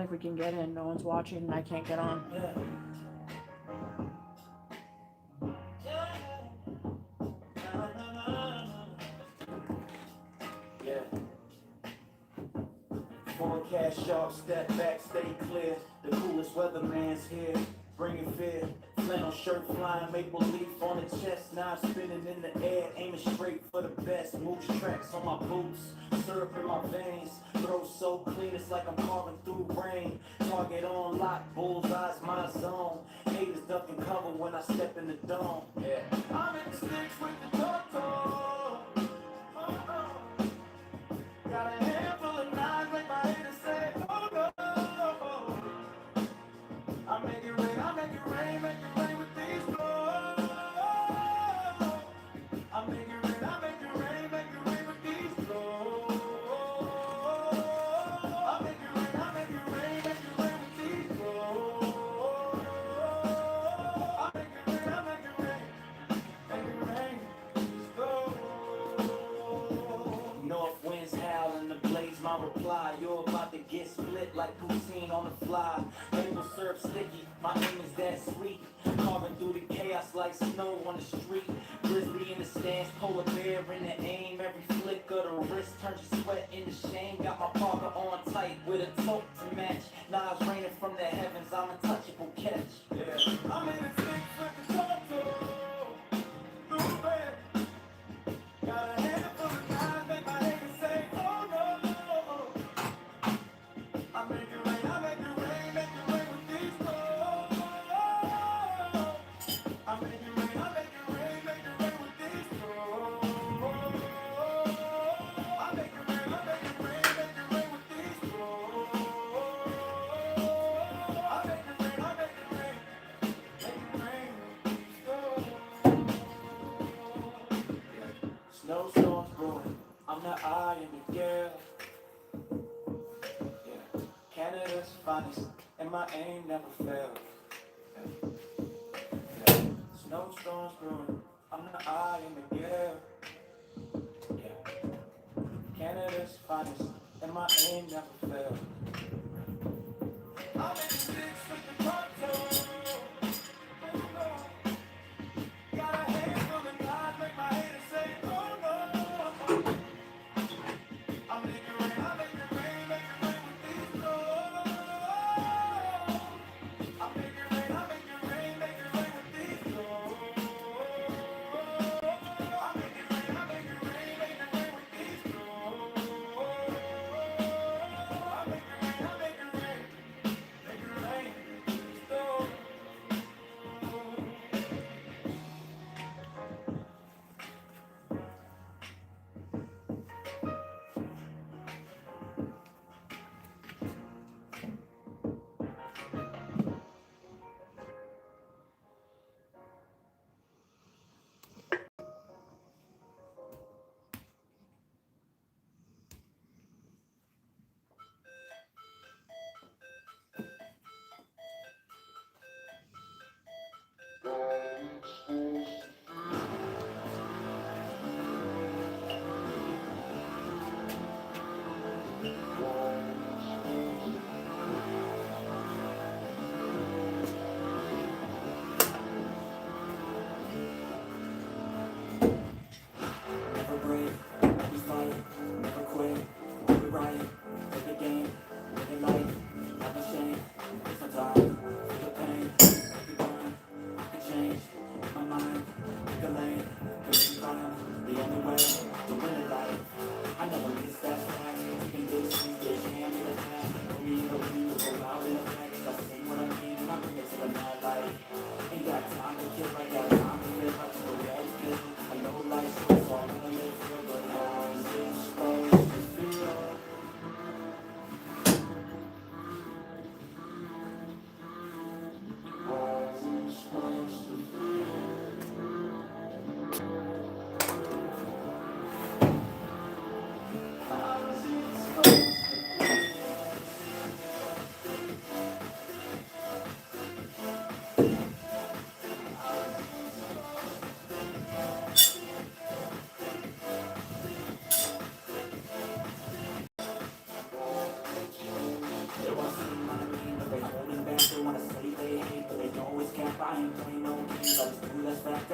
think we can get in. No one's watching and I can't get on. Forecast sharp, step back, stay clear. The coolest weatherman's here, bringing fear. Flannel shirt flying, maple leaf on the chest. Now I'm spinning in the air, aiming straight for the best. Moose tracks on my boots, syrup in my veins. Throat so clean, it's like I'm carving through rain. Target on lock, bullseye's my zone. Haters ducking cover when I step in the dome. Yeah. I'm in the sticks with the Torto. Got a handful of knives, make my haters say, oh no. I make it rain, I make it rain, make it rain with these blows. I make it rain, I make it rain, make it rain with these blows. I make it rain, I make it rain, make it rain with these blows. I make it rain, I make it rain, make it rain with these blows. North winds howl and the blaze my reply. You're about to get split like poutine on the fly. Maple syrup sticky, my aim is that sweet. Carving through the chaos like snow on the street. Grizzly in the stands, polar bear in the aim. Every flick of the wrist turns your sweat into shame. Got my parka on tight with a tote to match. Knives raining from the heavens, I'm a touchable catch. Yeah. I'm in the sticks with the Torto. Blue bear. Got a handful of knives, make my haters say, oh no. I make it rain, I make it rain, make it rain with these blows. I make it rain, I make it rain, make it rain with these blows. I make it rain, I make it rain, make it rain with these blows. I make it rain, I make it rain, make it rain with these blows. Snowstorms brewing, I'm the eye in the gale. Yeah, Canada's finest, and my aim never fails. Yeah. Snowstorms brewing, I'm the eye in the gale. Yeah, Canada's finest, and my aim never fails. I'm in the sticks with the Torto. Got a handful of knives, make my haters say, oh no. I make it rain, I make it rain, make it rain with these blows. I make it rain, I make it rain, make it rain with these blows. I make it rain, I make it rain, make it rain with these blows. I make it rain, I make it rain, make it rain with these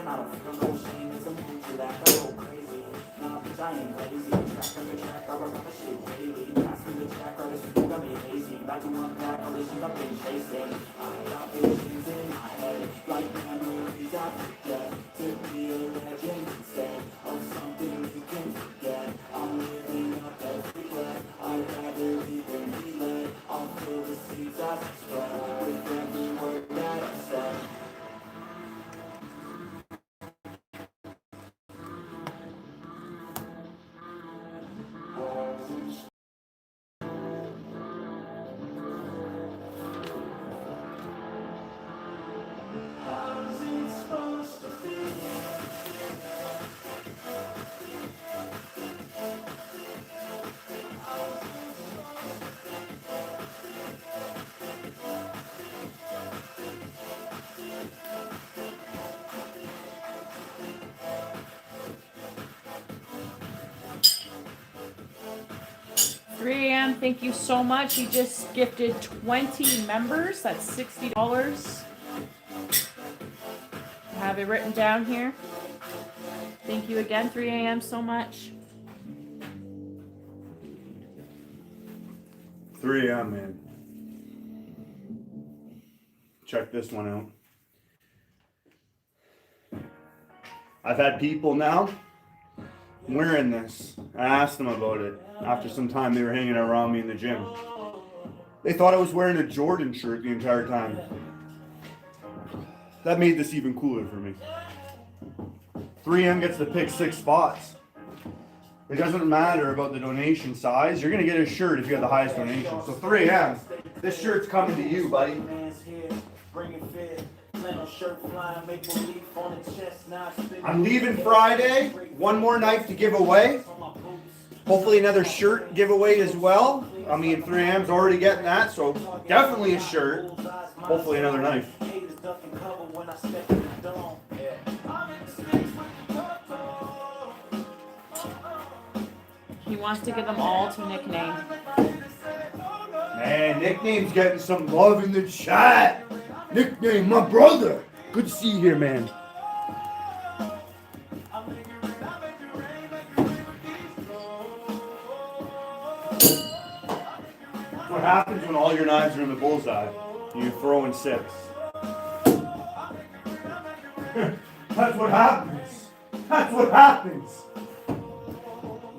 I don't feel no shame, it's a move to that, I go crazy. Nah, bitch, I ain't lazy. Track on the track, I rock my shit daily. Pass me the track, all this shit got me hazy. Back to one back, all this shit I've been chasing. I got visions in my head, like memories I forget. To be a legend instead of something you can forget. I'm living up every breath, I'd rather live than be led. I'll feel the seeds as I spread, with every word that I said. How's it supposed to feel? 3 a.m. Thank you so much. He just gifted 20 members. That's $60. I have it written down here. Thank you again, 3 a.m. so much. 3 a.m. man. Check this one out. I've had people now wearing this. I asked them about it. After some time, they were hanging around me in the gym. They thought I was wearing a Jordan shirt the entire time. That made this even cooler for me. 3M gets to pick 6 spots. It doesn't matter about the donation size. You're going to get a shirt if you have the highest donation. So 3M, this shirt's coming to you, buddy. I'm leaving Friday. One more knife to give away. Hopefully another shirt giveaway as well. I mean, 3M's already getting that, so definitely a shirt. Hopefully another knife. He wants to give them all to nickname. Man, Nickname's getting some love in the chat. Nickname, my brother. Good to see you here, man. What happens when all your knives are in the bullseye? You throw in 6. That's what happens. That's what happens.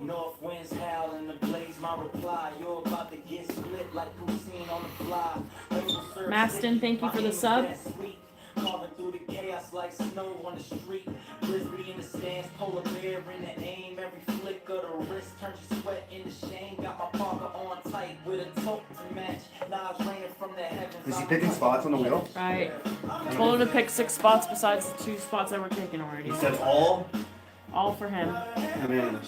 North winds howl and the blaze my reply. You're about to get split like poutine on the fly. Maston, thank you for the sub. Carving through the chaos like snow on the street. Grizzly in the stands, polar bear in the aim. Every flick of the wrist turns your sweat into shame. Got my parka on tight with a tote to match. Knives raining from the heavens. Is he picking spots on the wheel? Right. I told him to pick 6 spots besides the 2 spots that were taken already. He said all. All for him. Man.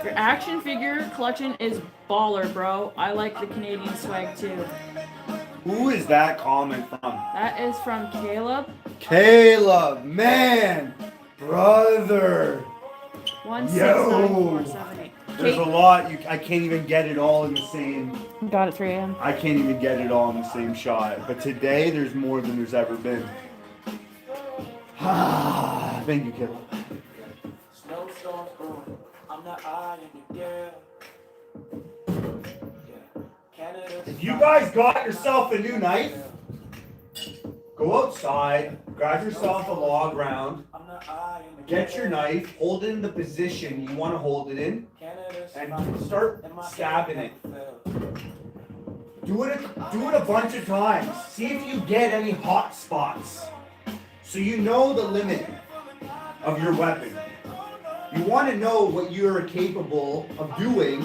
Your action figure collection is baller, bro. I like the Canadian swag too. Who is that comment from? That is from Caleb. Caleb, man, brother. 169478. There's a lot. I can't even get it all in the same. Got it, 3 a.m. I can't even get it all in the same shot. But today, there's more than there's ever been. Thank you, Caleb. Snowstorms brewing. I'm not eyeing the girl. If you guys got yourself a new knife, go outside, grab yourself a log round, get your knife, hold it in the position you want to hold it in, and start stabbing it. Do it a bunch of times. See if you get any hot spots. So you know the limit of your weapon. You want to know what you're capable of doing,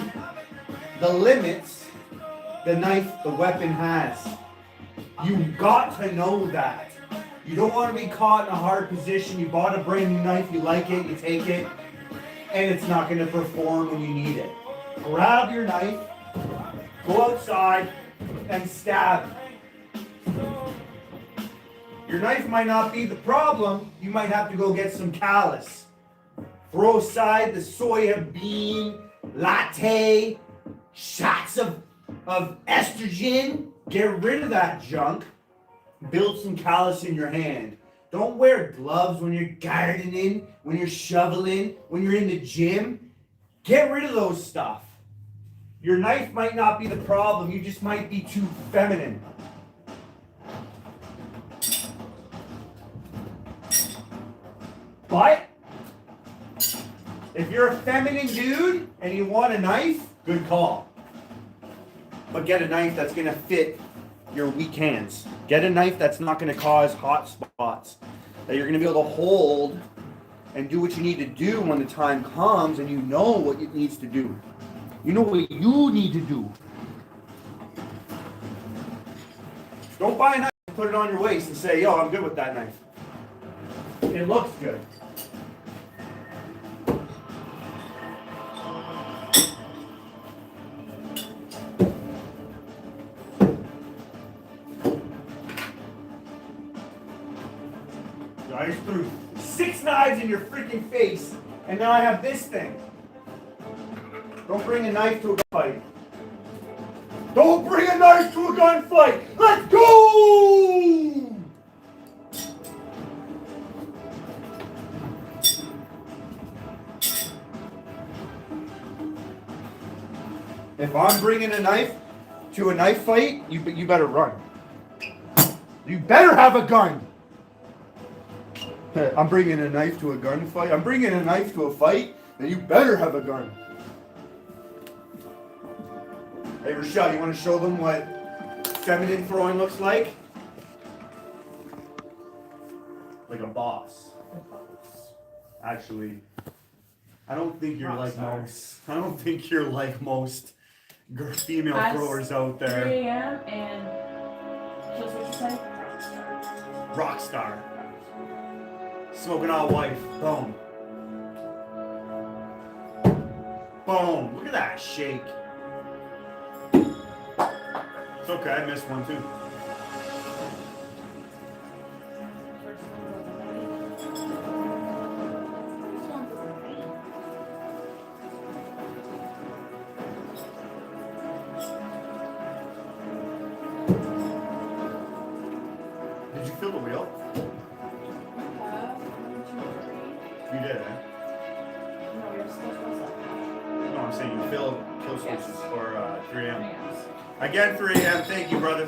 the limits the weapon has. You got to know that. You don't want to be caught in a hard position. You bought a brand new knife, you like it, you take it, and it's not going to perform when you need it. Grab your knife, go outside, and stab. Your knife might not be the problem. You might have to go get some callus. Throw aside the soya bean, latte, shots of estrogen. Get rid of that junk. Build some callus in your hand. Don't wear gloves when you're gardening, when you're shoveling, when you're in the gym. Get rid of those stuff. Your knife might not be the problem, you just might be too feminine. But if you're a feminine dude and you want a knife, good call. But get a knife that's gonna fit your weak hands. Get a knife that's not gonna cause hot spots, that you're gonna be able to hold and do what you need to do when the time comes and you know what it needs to do. You know what you need to do. Don't buy a knife and put it on your waist and say, yo, I'm good with that knife. It looks good. I just threw 6 knives in your freaking face, and now I have this thing. Don't bring a knife to a gunfight. Don't bring a knife to a gunfight! Let's go! If I'm bringing a knife to a knife fight, you better run. You better have a gun. I'm bringing a knife to a gunfight. I'm bringing a knife to a fight, then you better have a gun. Hey, Rochelle, you want to show them what feminine throwing looks like? Like a boss. Actually, I don't think you're like most. I don't think you're like most female throwers out there. 3 a.m. and what you say? Rockstar. Smoking hot wife. Boom. Boom. Look at that shake. It's okay, I missed one too. Did you feel the wheel? You did, eh? No, I'm saying you feel kill switches for 3 a.m. Again, 3 a.m. Thank you, brother.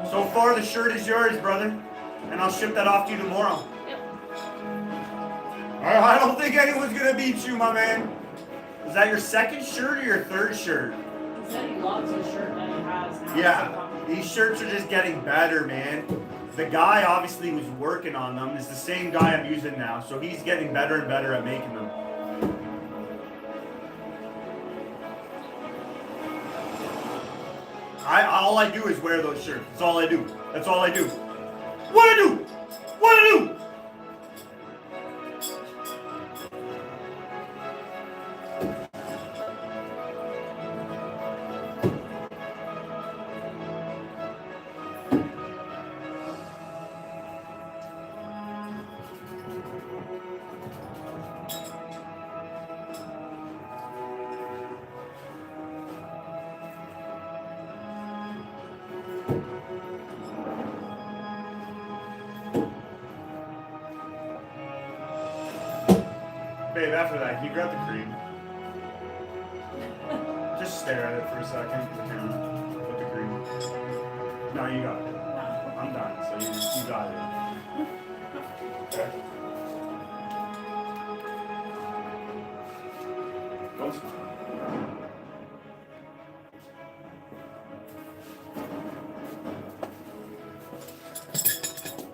So far, the shirt is yours, brother. And I'll ship that off to you tomorrow. Yep. I don't think anyone's going to beat you, my man. Is that your second shirt or your third shirt? He said he loves his shirt that he has now. Yeah, these shirts are just getting better, man. The guy obviously was working on them. It's the same guy I'm using now, so he's getting better and better at making them. All I do is wear those shirts. That's all I do. That's all I do. What I do? What I do? Babe, after that, can you grab the cream? Just stare at it for a second. The camera. With the cream. No, you got it. I'm done, so you got it. Okay. Don't smile.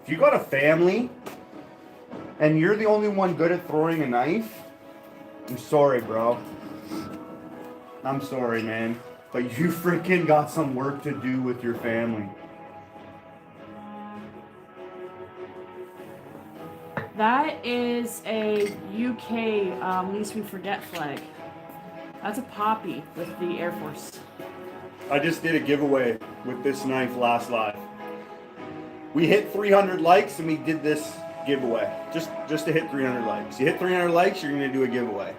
If you got a family and you're the only one good at throwing a knife, I'm sorry, bro. I'm sorry, man. But you freaking got some work to do with your family. That is a UK Least We Forget flag. That's a poppy with the Air Force. I just did a giveaway with this knife last live. We hit 300 likes and we did this giveaway. Just to hit 300 likes. You hit 300 likes, you're going to do a giveaway.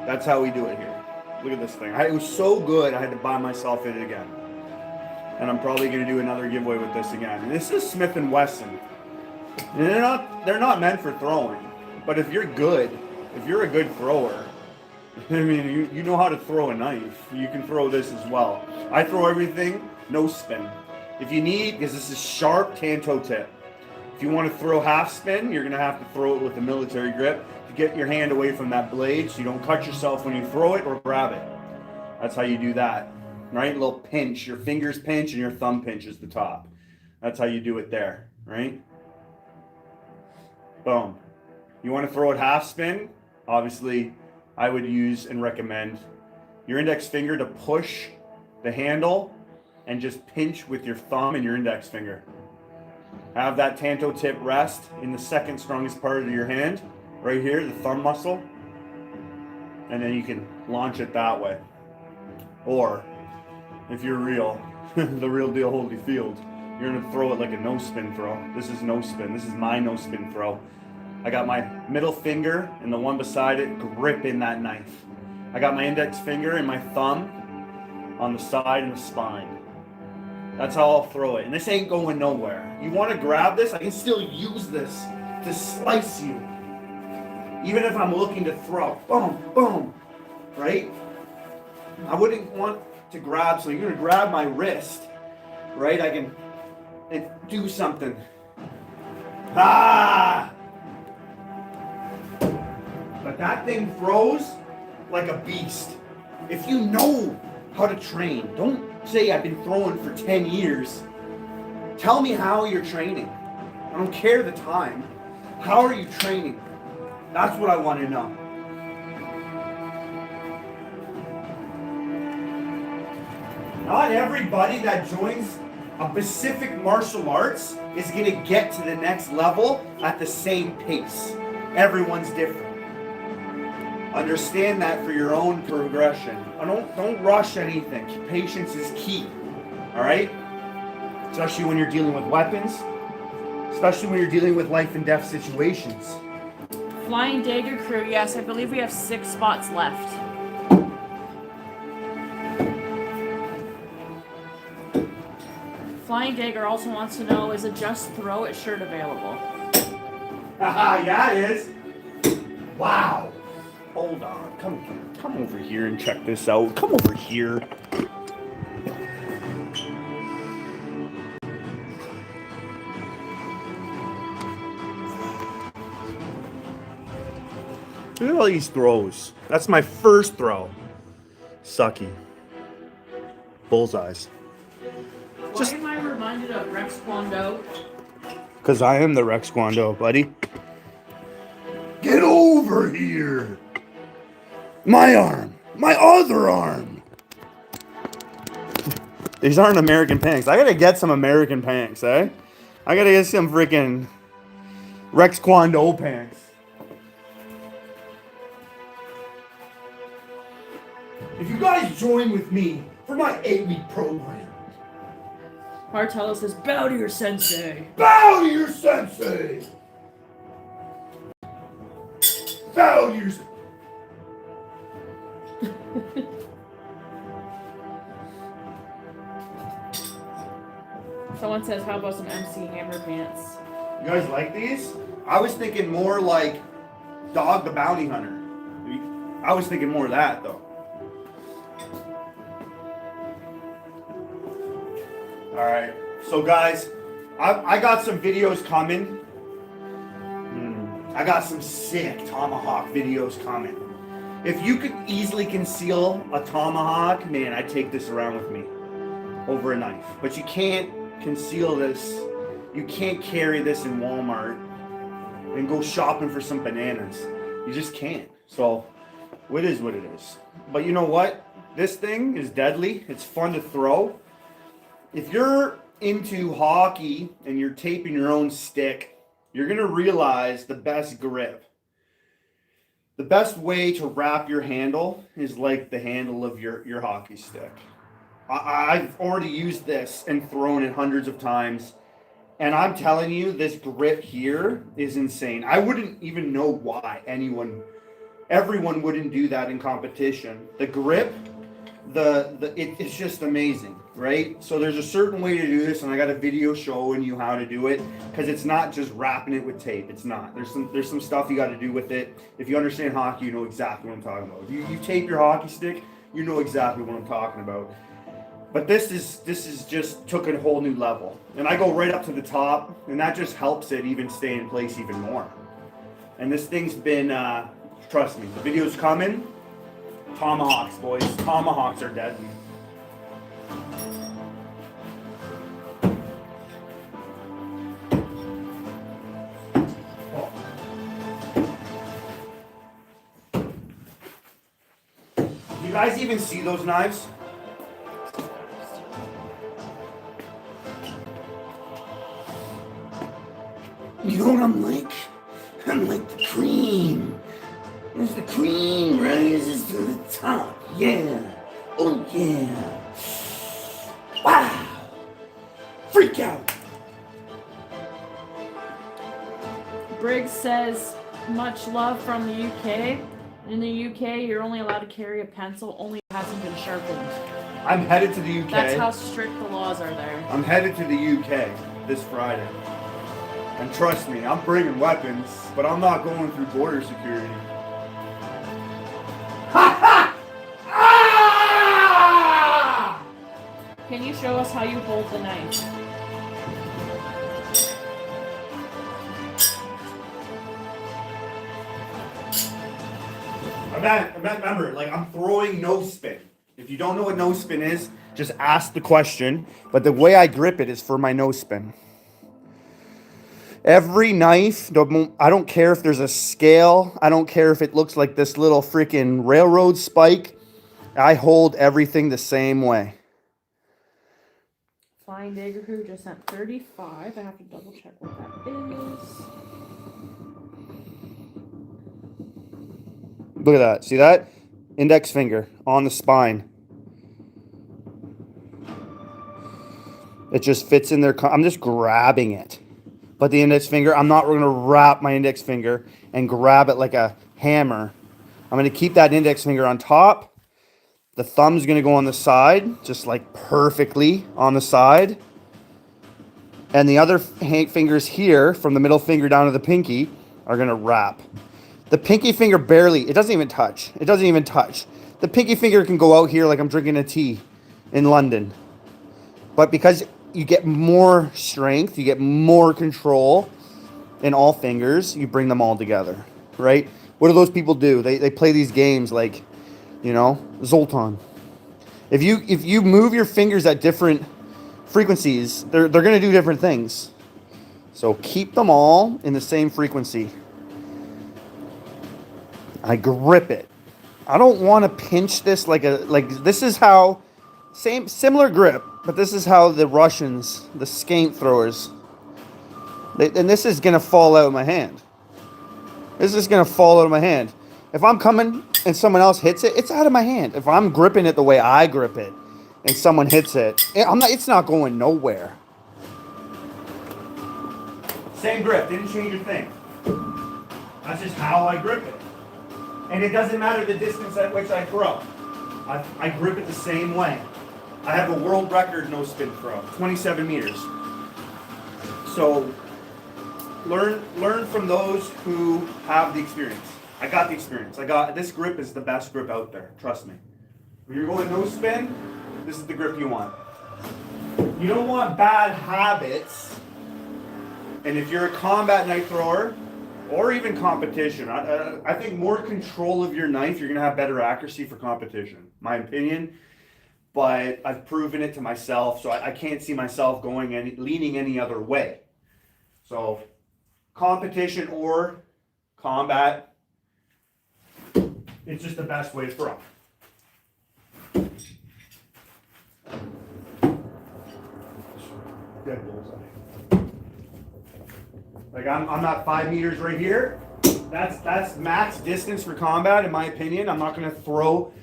That's how we do it here. Look at this thing. It was so good, I had to buy myself it again. And I'm probably going to do another giveaway with this again. And this is Smith & Wesson. And they're not meant for throwing. But if you're a good thrower, I mean, you know how to throw a knife. You can throw this as well. I throw everything, no spin. If you need, because this is sharp Torto tip. If you want to throw half spin, you're going to have to throw it with a military grip to get your hand away from that blade so you don't cut yourself when you throw it or grab it. That's how you do that, right? A little pinch. Your fingers pinch and your thumb pinches the top. That's how you do it there, right? Boom. You want to throw it half spin? Obviously, I would use and recommend your index finger to push the handle and just pinch with your thumb and your index finger. Have that Torto tip rest in the second strongest part of your hand, right here, the thumb muscle, and then you can launch it that way. Or, if you're real, the real deal Holyfield, you're gonna throw it like a no spin throw. This is no spin. This is my no spin throw. I got my middle finger and the one beside it gripping that knife. I got my index finger and my thumb on the side and the spine. That's how I'll throw it. And this ain't going nowhere. You want to grab this, I can still use this to slice you. Even if I'm looking to throw. Boom, boom. Right? I wouldn't want to grab, so you're going to grab my wrist. Right? I can do something. Ah! But that thing throws like a beast. If you know how to train, don't say I've been throwing for 10 years. Tell me how you're training. I don't care the time. How are you training? That's what I want to know. Not everybody that joins a Pacific martial arts is going to get to the next level at the same pace. Everyone's different. Understand that for your own progression. Don't rush anything. Patience is key. All right? Especially when you're dealing with weapons. Especially when you're dealing with life and death situations. Flying Dagger crew, yes, I believe we have 6 spots left. Flying Dagger also wants to know, is a Just Throw It shirt available? Haha, yeah, it is. Wow. Hold on. Come over here and check this out. Come over here. Look at all these throws. That's my first throw. Sucky. Bullseyes. Why am I reminded of Rex Kwando? Because I am the Rex Kwando, buddy. Get over here! My arm! My other arm! These aren't American pants. I gotta get some American pants, eh? I gotta get some freaking Rex Kwando pants. If you guys join with me for my 8-week program, Martello says, bow to your sensei. bow to your sensei! Bow to your... Someone says, how about some MC Hammer pants? You guys like these? I was thinking more like Dog the Bounty Hunter. I was thinking more of that, though. Alright, so guys, I got some videos coming. I got some sick tomahawk videos coming. If you could easily conceal a tomahawk, man, I'd take this around with me over a knife. But you can't conceal this. You can't carry this in Walmart and go shopping for some bananas. You just can't. So it is what it is. But you know what? This thing is deadly. It's fun to throw. If you're into hockey and you're taping your own stick, you're going to realize the best grip. The best way to wrap your handle is like the handle of your hockey stick. I've already used this and thrown it hundreds of times. And I'm telling you, this grip here is insane. I wouldn't even know why everyone wouldn't do that in competition. The grip it's just amazing, right? So there's a certain way to do this, and I got a video showing you how to do it, because it's not just wrapping it with tape. It's not. There's some stuff you got to do with it. If you understand hockey, you know exactly what I'm talking about. If you tape your hockey stick, you know exactly what I'm talking about. But this is just took a whole new level, and I go right up to the top, and that just helps it even stay in place even more. And this thing's been, trust me, the video's coming. Tomahawks, boys. Tomahawks are deadly. Oh. You guys even see those knives? You know what I'm like? I'm like the cream. As the cream rises to the top. Yeah. Oh yeah. Wow. Freak out. Briggs says, much love from the UK. In the UK, you're only allowed to carry a pencil, only if it hasn't been sharpened. I'm headed to the UK. That's how strict the laws are there. I'm headed to the UK this Friday. And trust me, I'm bringing weapons, but I'm not going through border security. Can you show us how you hold the knife? Remember, like, I'm throwing no spin. If you don't know what no spin is, just ask the question. But the way I grip it is for my no spin. Every knife, I don't care if there's a scale. I don't care if it looks like this little freaking railroad spike. I hold everything the same way. Flying Dagger Crew just sent 35. I have to double check what that is. Look at that. See that? Index finger on the spine. It just fits in there. I'm just grabbing it. But the index finger, I'm not going to wrap my index finger and grab it like a hammer. I'm going to keep that index finger on top. The thumb's going to go on the side, just like perfectly on the side. And the other fingers here, from the middle finger down to the pinky, are going to wrap. The pinky finger barely, it doesn't even touch. It doesn't even touch. The pinky finger can go out here like I'm drinking a tea in London. But because you get more strength, you get more control in all fingers, you bring them all together, right? What do those people do? They play these games like, you know, Zoltan. If you move your fingers at different frequencies, they're going to do different things. So keep them all in the same frequency. I grip it. I don't want to pinch this like this is how, similar grip, but this is how the Russians, the skein throwers, and this is going to fall out of my hand. This is going to fall out of my hand. If I'm coming and someone else hits it, it's out of my hand. If I'm gripping it the way I grip it and someone hits it, it's not going nowhere. Same grip, didn't change a thing. That's just how I grip it. And it doesn't matter the distance at which I throw. I grip it the same way. I have a world record no spin throw, 27 meters. So learn from those who have the experience. I got the experience. This grip is the best grip out there. Trust me. When you're going no spin, this is the grip you want. You don't want bad habits. And if you're a combat knife thrower, or even competition, I think more control of your knife, you're going to have better accuracy for competition. My opinion. But I've proven it to myself, so I can't see myself leaning any other way. So competition or combat, it's just the best way to throw. Dead bullseye. Like I'm not 5 meters right here. That's max distance for combat, in my opinion. I'm not going to throw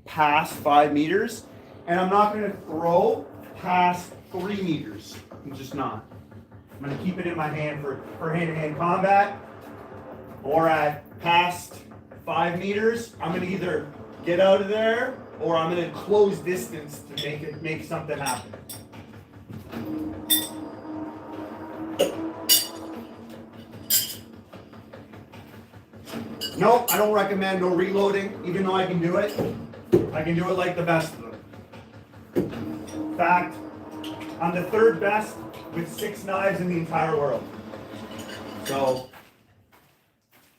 past 5 meters, and I'm not going to throw past 3 meters. I'm just not. I'm going to keep it in my hand for hand-to-hand combat, or at past 5 meters, I'm going to either get out of there, or I'm gonna close distance to make something happen. Nope, I don't recommend no reloading, even though I can do it. I can do it like the best of them. In fact, I'm the third best with 6 knives in the entire world. So,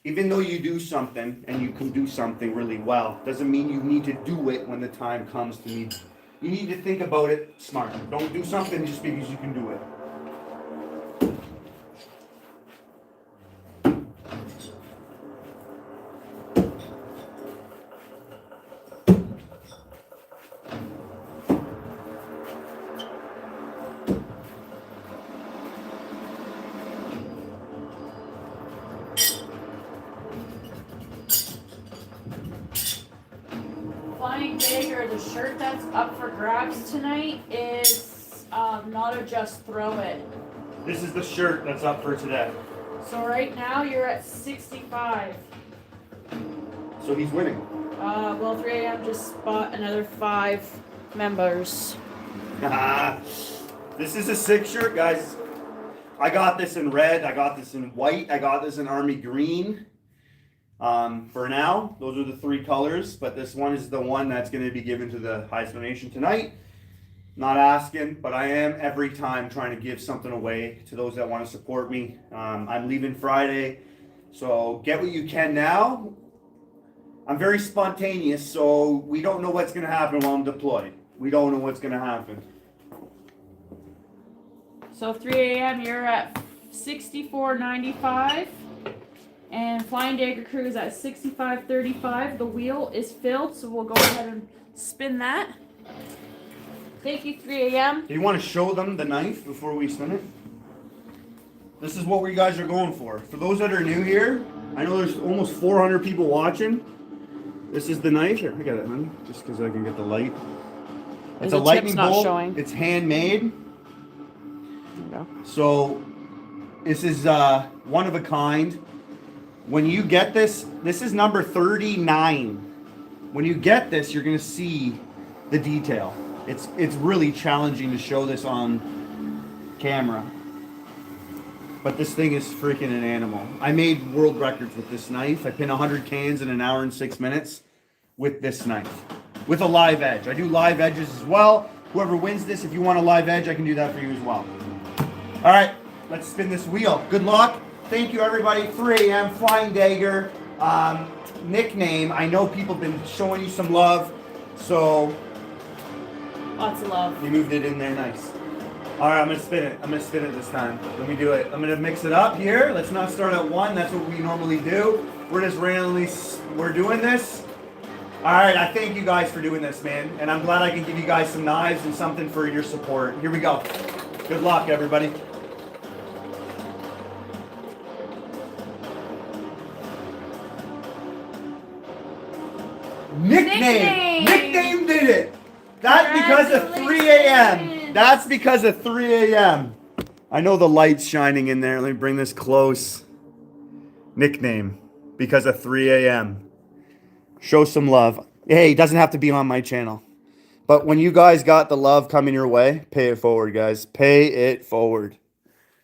even though you do something and you can do something really well, doesn't mean you need to do it when the time comes to need. You need to think about it smart. Don't do something just because you can do it. Flying Dagger, the shirt that's up for grabs tonight is not a just throw it. This is the shirt that's up for today. So right now you're at 65. So he's winning. Well, 3 a.m. just bought another 5 members. This is a sick shirt, guys. I got this in red. I got this in white. I got this in army green. For now, those are the 3 colors, but this one is the one that's going to be given to the highest donation tonight. Not asking, but I am every time trying to give something away to those that want to support me. I'm leaving Friday, so get what you can now. I'm very spontaneous, so we don't know what's going to happen while I'm deployed. We don't know what's going to happen. So 3 a.m. you're at 64.95. And Flying Dagger Crew is at 65.35. The wheel is filled, so we'll go ahead and spin that. Thank you, 3 a.m. Do you want to show them the knife before we spin it? This is what you guys are going for. For those that are new here, I know there's almost 400 people watching. This is the knife. Here, I got it, honey, just because I can get the light. It's a lightning bolt. Showing. It's handmade. There you go. So this is one of a kind. When you get this, this is number 39. When you get this, you're gonna see the detail. It's really challenging to show this on camera. But this thing is freaking an animal. I made world records with this knife. I pin 100 cans in an hour and 6 minutes with this knife. With a live edge. I do live edges as well. Whoever wins this, if you want a live edge, I can do that for you as well. All right, let's spin this wheel. Good luck. Thank you, everybody. 3 a.m. Flying Dagger. Nickname. I know people have been showing you some love, so Lots of love. you moved it in there nice. All right, I'm gonna spin it. I'm gonna spin it this time. Let me do it. I'm gonna mix it up here. Let's not start at 1. That's what we normally do. We're just randomly, we're doing this. All right, I thank you guys for doing this, man. And I'm glad I can give you guys some knives and something for your support. Here we go. Good luck, everybody. Nickname did it. That's because of 3 a.m. That's because of 3 a.m. I know the light's shining in there. Let me bring this close. Nickname because of 3 a.m. Show some love. Hey, it doesn't have to be on my channel. But when you guys got the love coming your way, pay it forward, guys. Pay it forward.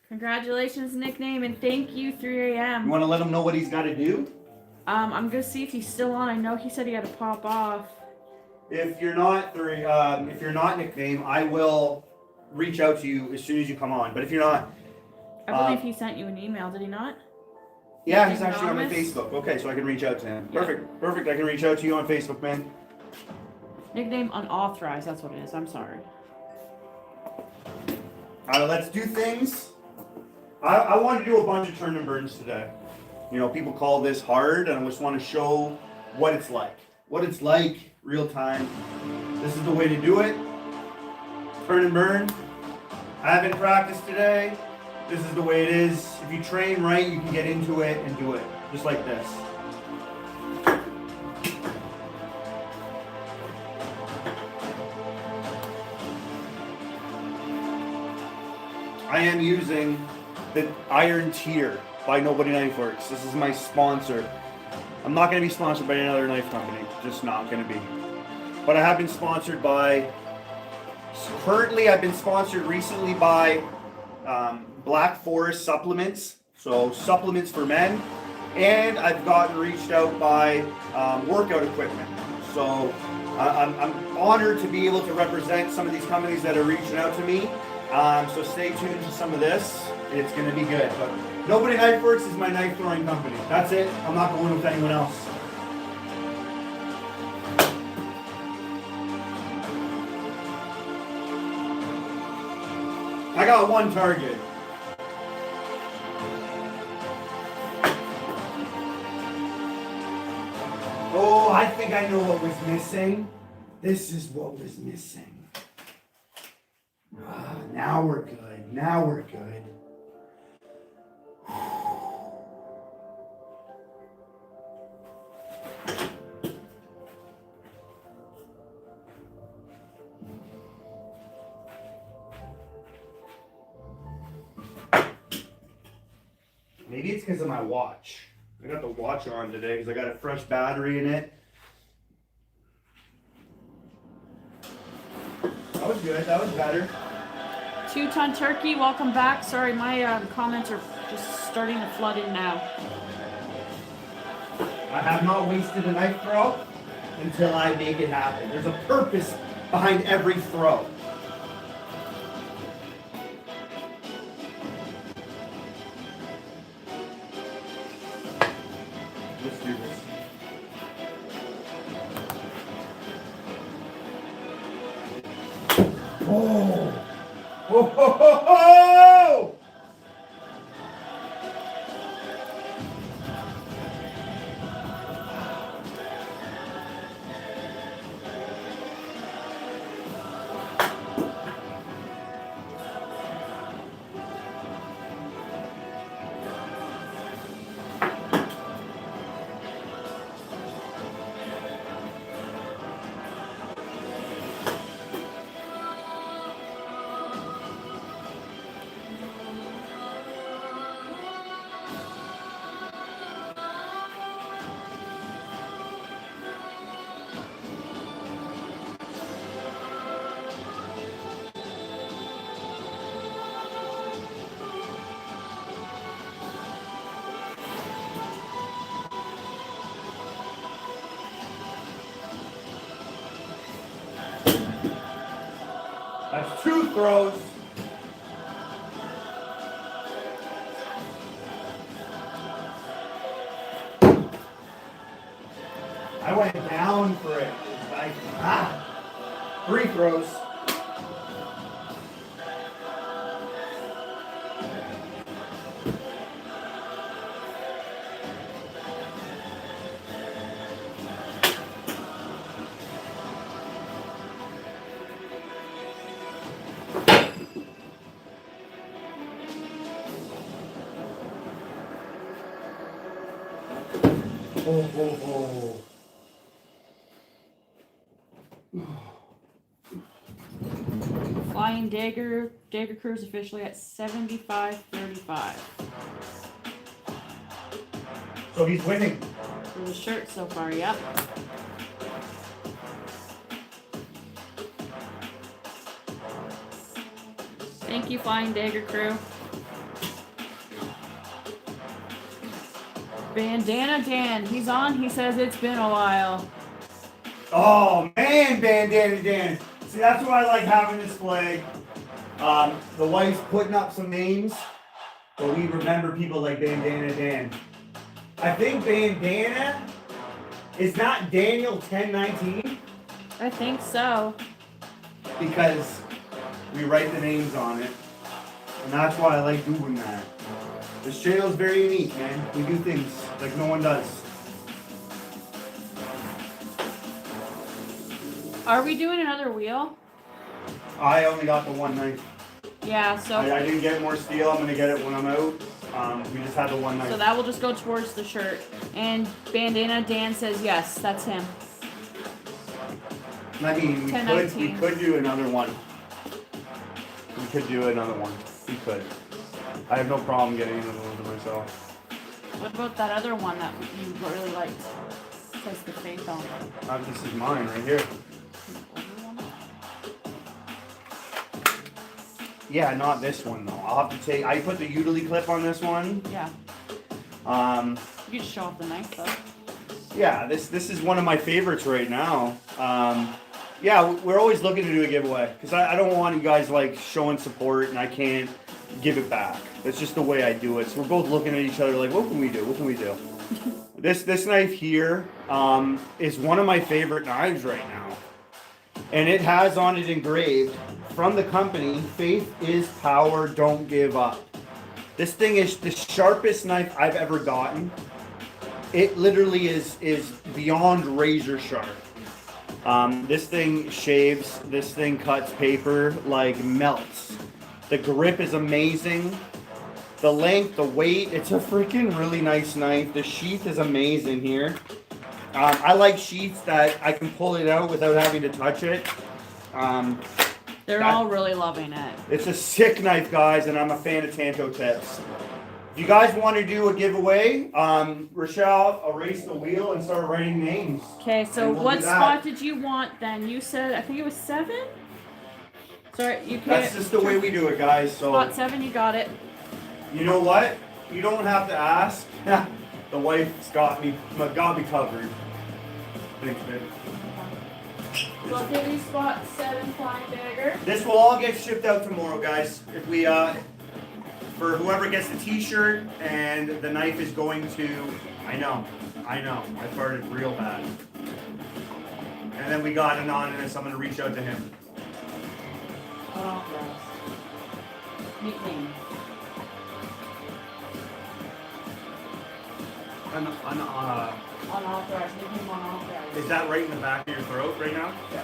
Congratulations, Nickname, and thank you, 3 a.m. You want to let him know what he's got to do? I'm gonna see if he's still on. I know he said he had to pop off. If you're not Nickname, I will reach out to you as soon as you come on. But if you're not, I believe he sent you an email. Did he not? yeah, he's actually on my Anonymous? Facebook. Okay, so I can reach out to him. Yeah. Perfect. I can reach out to you on Facebook, man. Nickname unauthorized. That's what it is. I'm sorry. Let's do things. I want to do a bunch of turn and burns today. You know, people call this hard, and I just want to show what it's like. What it's like, real time. This is the way to do it. Turn and burn. I haven't practiced today. This is the way it is. If you train right, you can get into it and do it. Just like this. I am using the Iron Tier by Nobody Knifeworks. This is my sponsor. I'm not going to be sponsored by another knife company. Just not going to be. But I have been sponsored by, currently I've been sponsored recently by Black Forest Supplements. So supplements for men. And I've gotten reached out by workout equipment. So I'm honored to be able to represent some of these companies that are reaching out to me. So stay tuned to some of this. It's going to be good. But Nobody Knifeworks is my knife throwing company. That's it. I'm not going with anyone else. I got one target. Oh, I think I know what was missing. This is what was missing. Now we're good. Now we're good. Maybe it's because of my watch. I got the watch on today because I got a fresh battery in it. That was good. That was better. 2-ton turkey, welcome back. Sorry, my comments are just starting to flood in now. I have not wasted a knife throw until I make it happen. There's a purpose behind every throw. Let's do this. Oh! Oh! Ho, ho, ho! That's 2 throws. I went down for it. It's like, 3 throws. Oh, oh, oh. Flying Dagger Crew is officially at 75.35 So he's winning. for the shirt so far. Yep. Thank you, Flying Dagger Crew. Bandana Dan, he's on. He says it's been a while. Oh man, Bandana Dan. See, that's why I like having this flag. The wife's putting up some names, but we remember people like Bandana Dan. I think Bandana is not Daniel 1019 I think so. because we write the names on it, and that's why I like doing that. This channel is very unique, man. We do things like no one does. Are we doing another wheel? I only got the one knife. Yeah, so I didn't get more steel. I'm gonna get it when I'm out. We just had the one knife. so that will just go towards the shirt. And Bandana Dan says yes, that's him. I mean, we 10-19. could do another one. We could do another one. We could. I have no problem getting another one to myself. What about that other one that you really liked? Says the faith on it. This is mine right here. Yeah, not this one though. I'll have to take. I put the utility clip on this one. Yeah. You can show off the knife though. Yeah, this is one of my favorites right now. Yeah, we're always looking to do a giveaway because I don't want you guys like showing support and I can't give it back. That's just the way I do it. So we're both looking at each other like, what can we do? What can we do? This knife here is one of my favorite knives right now, and it has on it engraved from the company, "Faith is power, don't give up." This thing is the sharpest knife I've ever gotten. It literally is beyond razor sharp. This thing shaves, this thing cuts paper like melts. The grip is amazing. The length, the weight, it's a freaking really nice knife. The sheath is amazing here. I like sheaths that I can pull it out without having to touch it. They're all really loving it. It's a sick knife, guys, and I'm a fan of Tanto tips. If you guys want to do a giveaway, Rochelle, erase the wheel and start writing names. Okay, so what spot did you want then? You said, I think it was 7? Sorry, you can't. That's just the way we do it, guys. So Spot 7, you got it. you know what? You don't have to ask. The wife's got me covered. Thanks, babe. So I'll give you spot 7 flying dagger. This will all get shipped out tomorrow, guys. If we for whoever gets the T-shirt, and the knife is going to. I know. I farted real bad. And then we got anonymous. I'm gonna reach out to him. Unauthorized. Nickname. Unauthorized. Nickname unauthorized. Is that right in the back of your throat right now? Yeah.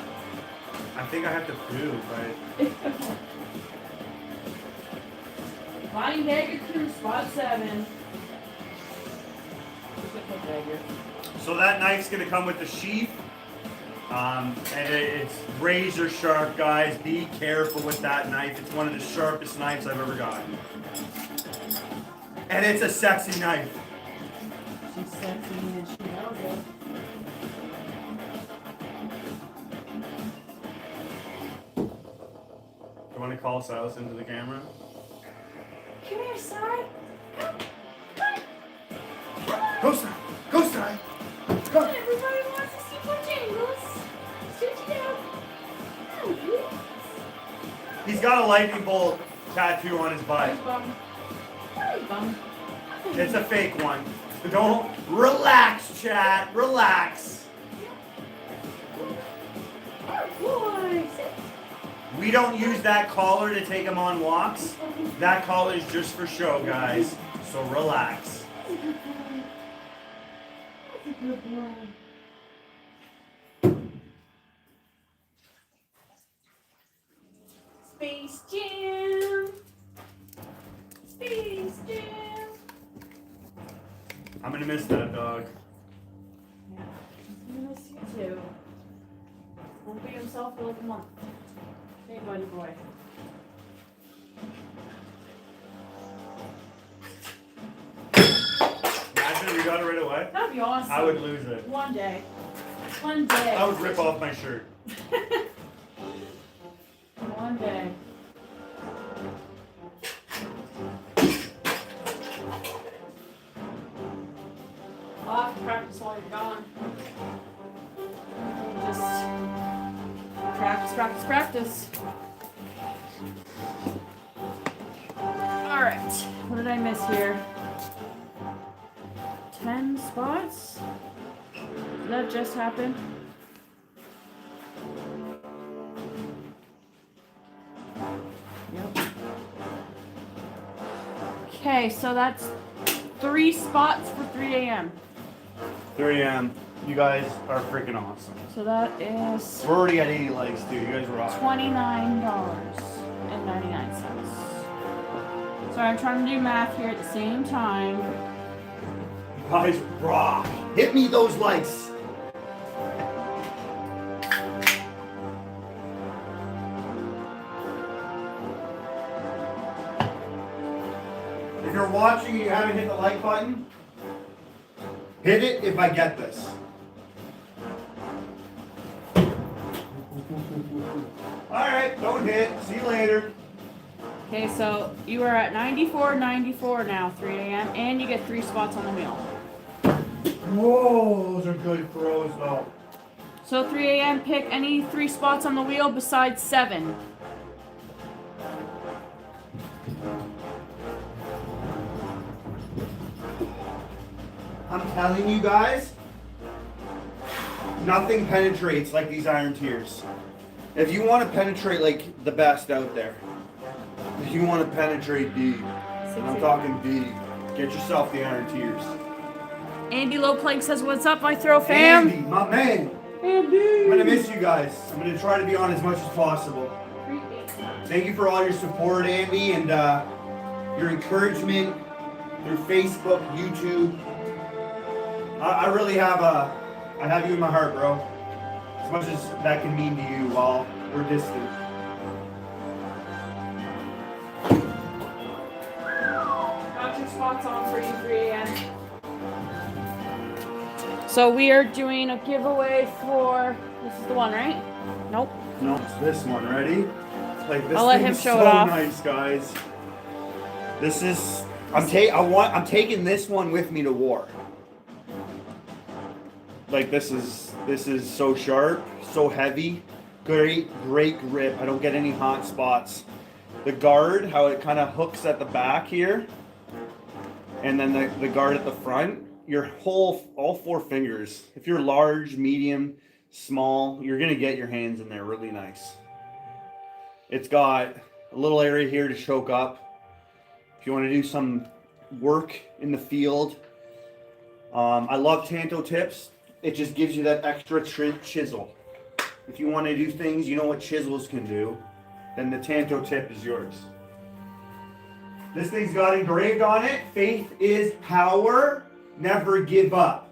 I think I have to poo, but. Flying dagger crew, spot 7. So that knife's gonna come with the sheath. And it's razor sharp, guys. Be careful with that knife. It's one of the sharpest knives I've ever gotten. And it's a sexy knife. She's sexy and she knows it. You want to call Silas into the camera? Come here, Si. Come. Go, Si. Go, Si. Go. Everybody wants to see Bojangles. Sit down. Oh, yes. He's got a lightning bolt tattoo on his butt. Hey, bum. It's a fake one. Don't relax, chat. Relax. Boy. We don't use that collar to take him on walks. That collar is just for show, guys. So relax. Space Jam. Space Jam. I'm gonna miss that dog. Yeah, I miss you too. Won't be himself for like a month. Hey, buddy boy. Imagine we got it right away. That'd be awesome. I would lose it. One day. One day. I would rip off my shirt. One day. I'll have to practice while you're gone. Just practice. Alright. What did I miss here? 10 spots? Did that just happen? Yep. Okay, so that's 3 spots for 3 a.m. 3 a.m. You guys are freaking awesome. So that is We're already at 80 likes, dude. You guys rock. $29.99. Sorry, I'm trying to do math here at the same time. You guys rock. Hit me those likes. If you're watching and you haven't hit the like button, Hit it if I get this. Alright, don't hit. See you later. Okay, so you are at 94 now, 3 a.m., and you get 3 spots on the wheel. Whoa, those are good throws though. So 3 a.m., pick any 3 spots on the wheel besides 7. I'm telling you guys, nothing penetrates like these iron tears. If you want to penetrate like the best out there, if you want to penetrate deep, and I'm talking deep, get yourself the iron tears. Andy Lowplank says, "What's up, my throw fam?" Andy, my man. Andy. I'm gonna miss you guys. I'm gonna try to be on as much as possible. Thank you for all your support, Andy, and your encouragement through Facebook, YouTube. I really have I have you in my heart, bro. As much as that can mean to you while we're distant. Got your spots on for you, 3 a.m. So we are doing a giveaway for, this is the one, right? Nope. No, it's this one. Ready? Like this I'll let thing him is show so it off. nice, guys. This is I'm taking this one with me to war. Like this is so sharp, so heavy, great grip. I don't get any hot spots. The guard, how it kind of hooks at the back here, and then the guard at the front. Your all 4 fingers. If you're large, medium, small, you're gonna get your hands in there really nice. It's got a little area here to choke up. If you want to do some work in the field. I love Tanto tips. It just gives you that extra chisel. If you want to do things, you know what chisels can do, then the Tanto tip is yours. This thing's got engraved on it, faith is power, never give up.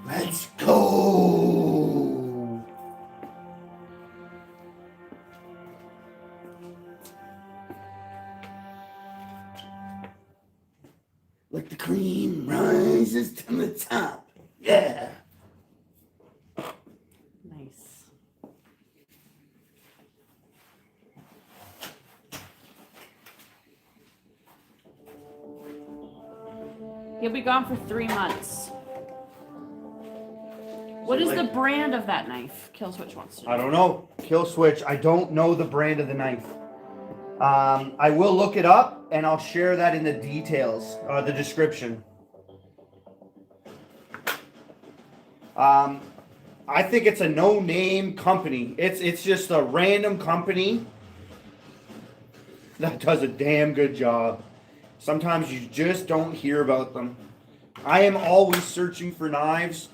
Let's go. Like the cream rises to the top. Yeah. Nice. He'll be gone for 3 months. What is the brand of that knife? Killswitch wants to know. I don't know. Killswitch. I don't know the brand of the knife. I will look it up and I'll share that in the details, the description. I think it's a no-name company. It's just a random company that does a damn good job. Sometimes you just don't hear about them. I am always searching for knives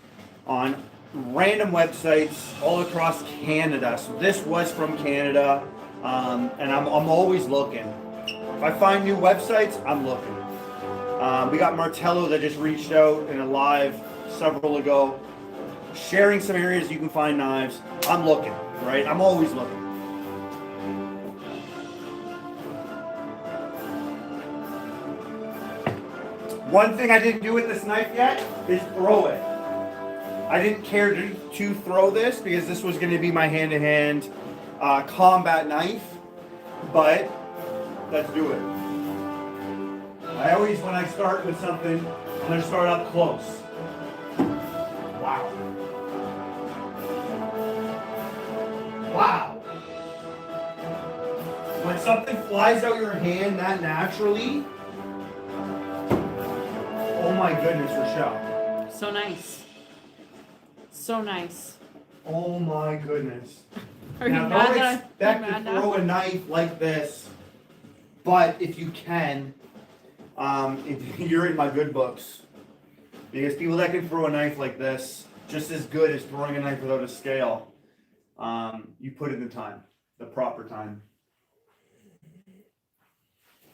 on random websites all across Canada. So this was from Canada, and I'm always looking. If I find new websites, I'm looking. We got Martello that just reached out in a live several ago, sharing some areas you can find knives. I'm looking, right? I'm always looking. One thing I didn't do with this knife yet is throw it. I didn't care to throw this because this was going to be my hand-to-hand combat knife, but let's do it. I always, when I start with something, I'm going to start up close. Wow. Wow. When something flies out your hand that naturally, oh my goodness, Rochelle. So nice. So nice. Oh my goodness. Are you Now, mad don't that expect I'm to mad throw now? a knife like this, but if you can, if you're in my good books. Because people that can throw a knife like this, just as good as throwing a knife without a scale, you put in the time, the proper time.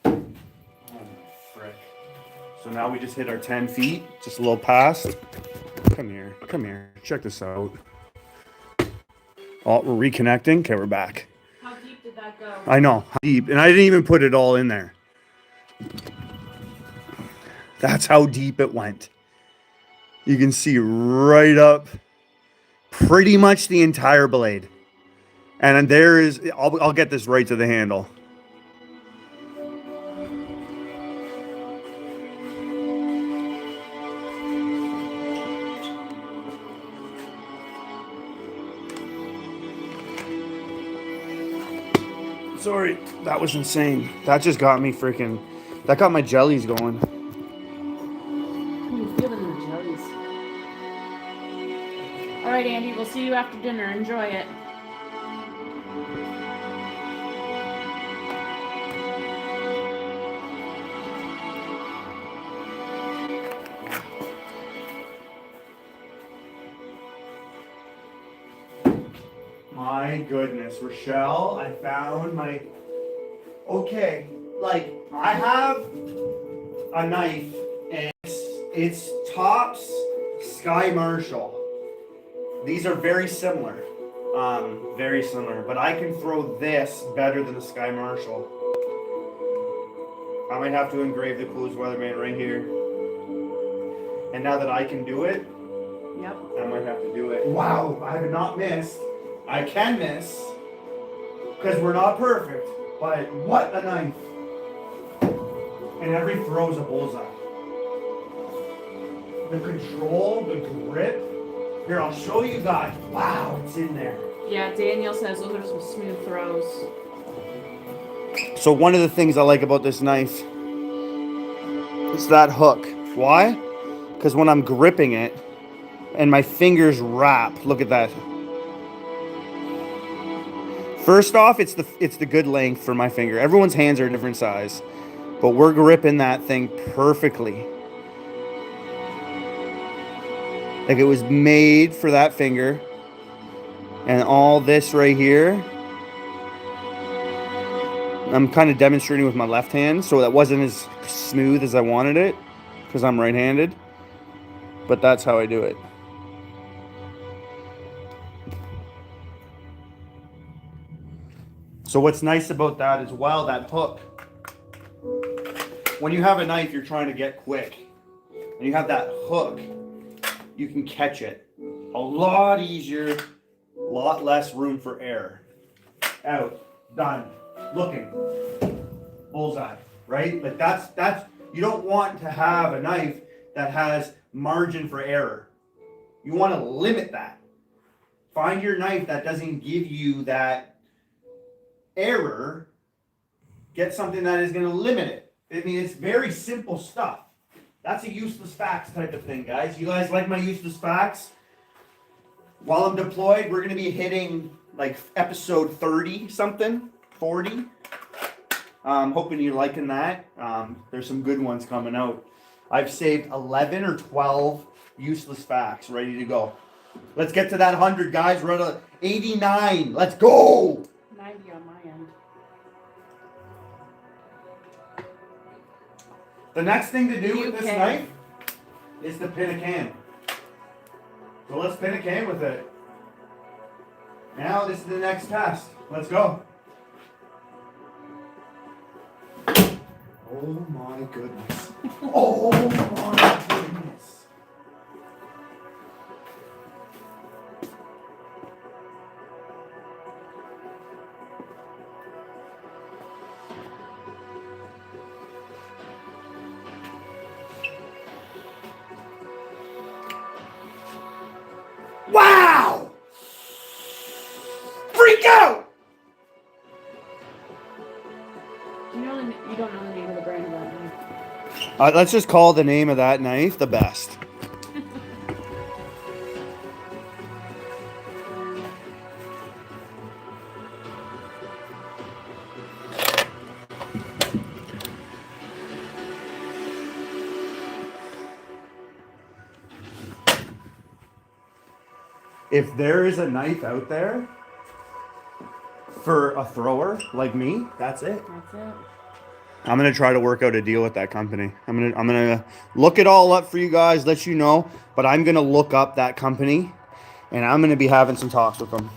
Oh, frick. So now we just hit our 10 feet, just a little past. Come here, check this out. Oh, we're reconnecting. Okay, we're back. How's that go? I know, deep. And I didn't even put it all in there. That's how deep it went. You can see right up pretty much the entire blade. And there is, I'll get this right to the handle. Sorry, that was insane. That just got me freaking, that got my jellies going. You feel it in the jellies. All right, Andy, we'll see you after dinner. Enjoy it. My goodness, Rochelle, I found my, okay, like, I have a knife, and it's Tops Sky Marshall. These are very similar, but I can throw this better than the Sky Marshall. I might have to engrave the coolest Weatherman right here. And now that I can do it, Yep. I might have to do it. Wow, I have not missed. I can miss, because we're not perfect, but what a knife. And every throw is a bullseye. The control, the grip. Here, I'll show you guys. Wow, it's in there. Yeah, Daniel says those are some smooth throws. So one of the things I like about this knife is that hook. Why? Because when I'm gripping it and my fingers wrap, look at that. First off, it's the good length for my finger. Everyone's hands are a different size, but we're gripping that thing perfectly. Like it was made for that finger. And all this right here, I'm kind of demonstrating with my left hand, so that wasn't as smooth as I wanted it, because I'm right-handed. But that's how I do it. So what's nice about that as well, that hook, when you have a knife you're trying to get quick, and you have that hook, you can catch it a lot easier, a lot less room for error. Out, done, looking, bullseye, right? But that's you don't want to have a knife that has margin for error. You want to limit that. Find your knife that doesn't give you that error. Get something that is going to limit it. I mean, it's very simple stuff. That's a useless facts type of thing, guys. You guys like my useless facts? While I'm deployed, we're going to be hitting like episode 30 something, 40. Hoping you're liking that. There's some good ones coming out. I've saved 11 or 12 useless facts ready to go. Let's get to that 100, guys. We're at 89. Let's go. 90 on my end. The next thing to do with this knife is to pin a can. So let's pin a can with it. Now this is the next test. Let's go. Oh my goodness. Oh my goodness. Wow! Freak out! You don't know the name of the brand of that knife. Let's just call the name of that knife the best. If there is a knife out there for a thrower like me, that's it. That's it. I'm gonna try to work out a deal with that company. I'm gonna look it all up for you guys, let you know. But I'm gonna look up that company, and I'm gonna be having some talks with them.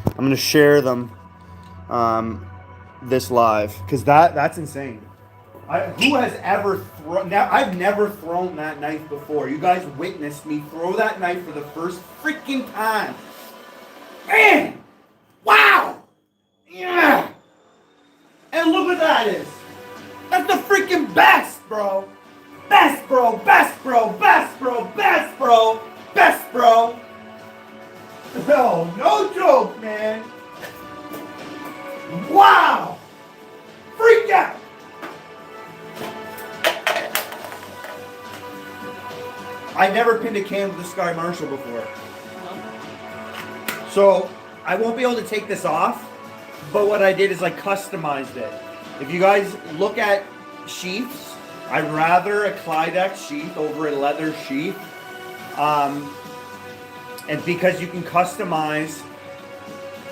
I'm gonna share them this live, because that's insane. Who has ever thrown? Now, I've never thrown that knife before. You guys witnessed me throw that knife for the first freaking time. Man! Wow! Yeah! And look what that is. That's the freaking best, bro. Best, bro. Best, bro. Best, bro. Best, bro. Best, bro. No joke, man. Wow! Freak out! I never pinned a can with a Sky Marshall before. So, I won't be able to take this off, but what I did is I customized it. If you guys look at sheaths, I'd rather a Clydex sheath over a leather sheath. And because you can customize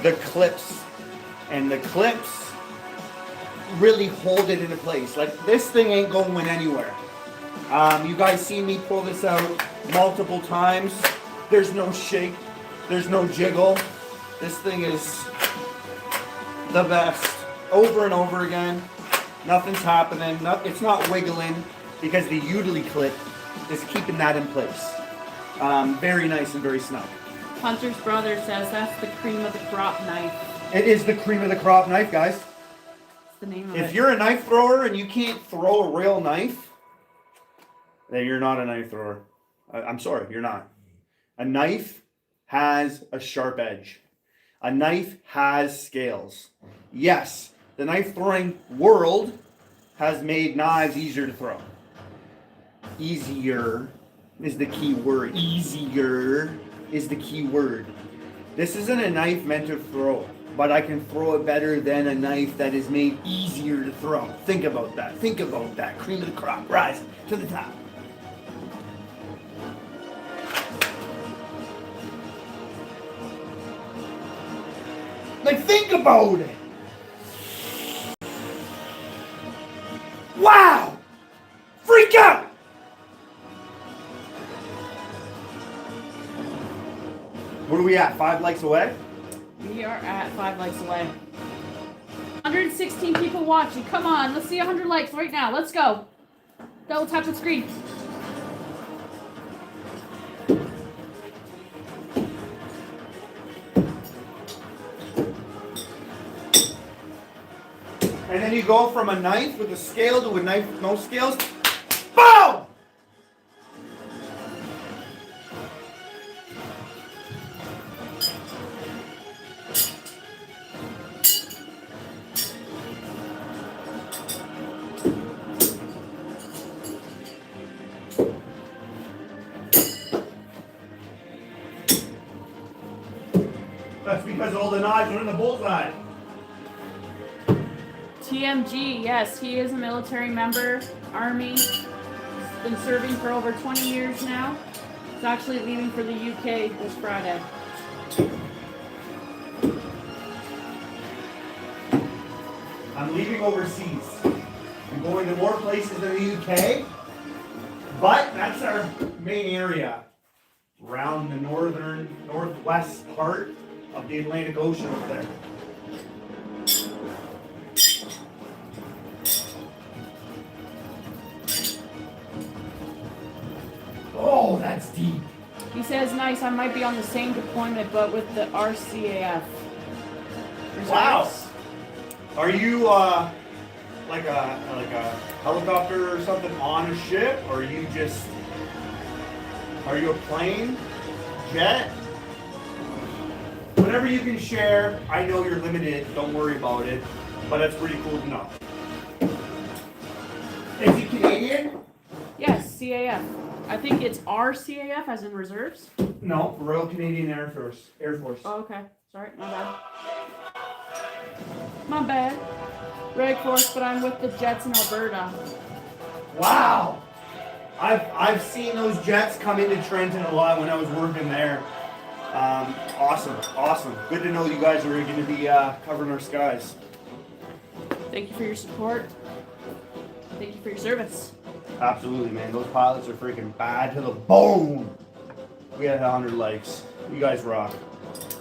the clips, and the clips really hold it into place. Like, this thing ain't going anywhere. You guys see me pull this out multiple times. There's no shake. There's no jiggle. This thing is the best. Over and over again. Nothing's happening. It's not wiggling because the utility clip is keeping that in place. Very nice and very snug. Hunter's brother says that's the cream of the crop knife. It is the cream of the crop knife, guys. That's the name of it. If you're a knife thrower and you can't throw a real knife, then you're not a knife thrower. I'm sorry, you're not. A knife has a sharp edge. A knife has scales. Yes, the knife throwing world has made knives easier to throw. Easier is the key word. Easier is the key word. This isn't a knife meant to throw, but I can throw it better than a knife that is made easier to throw. Think about that. Think about that. Cream of the crop. Rise to the top. Like, think about it. Wow! Freak out! What are we at? 5 likes away? We are at 5 likes away. 116 people watching. Come on, let's see 100 likes right now. Let's go. Double tap the screen. And then you go from a knife with a scale to a knife with no scales. Boom! That's because all the knives are in the bullseye. TMG, yes, he is a military member, Army. He's been serving for over 20 years now. He's actually leaving for the UK this Friday. I'm leaving overseas. I'm going to more places than the UK, but that's our main area. Around the northwest part of the Atlantic Ocean up there. Oh, that's deep. He says, nice, I might be on the same deployment, but with the RCAF. Reserves. Wow. Are you like a helicopter or something on a ship, or are you a plane, jet? Whatever you can share. I know you're limited. Don't worry about it, but that's pretty cool to know. Is he Canadian? Yes, CAF. I think it's RCAF as in reserves. No, Royal Canadian Air Force. Oh, okay. Sorry, my bad. My bad. Reg Force, but I'm with the Jets in Alberta. Wow. I've seen those jets come into Trenton a lot when I was working there. Awesome. Good to know you guys are going to be covering our skies. Thank you for your support. Thank you for your service. Absolutely, man. Those pilots are freaking bad to the bone. We had 100 likes. You guys rock.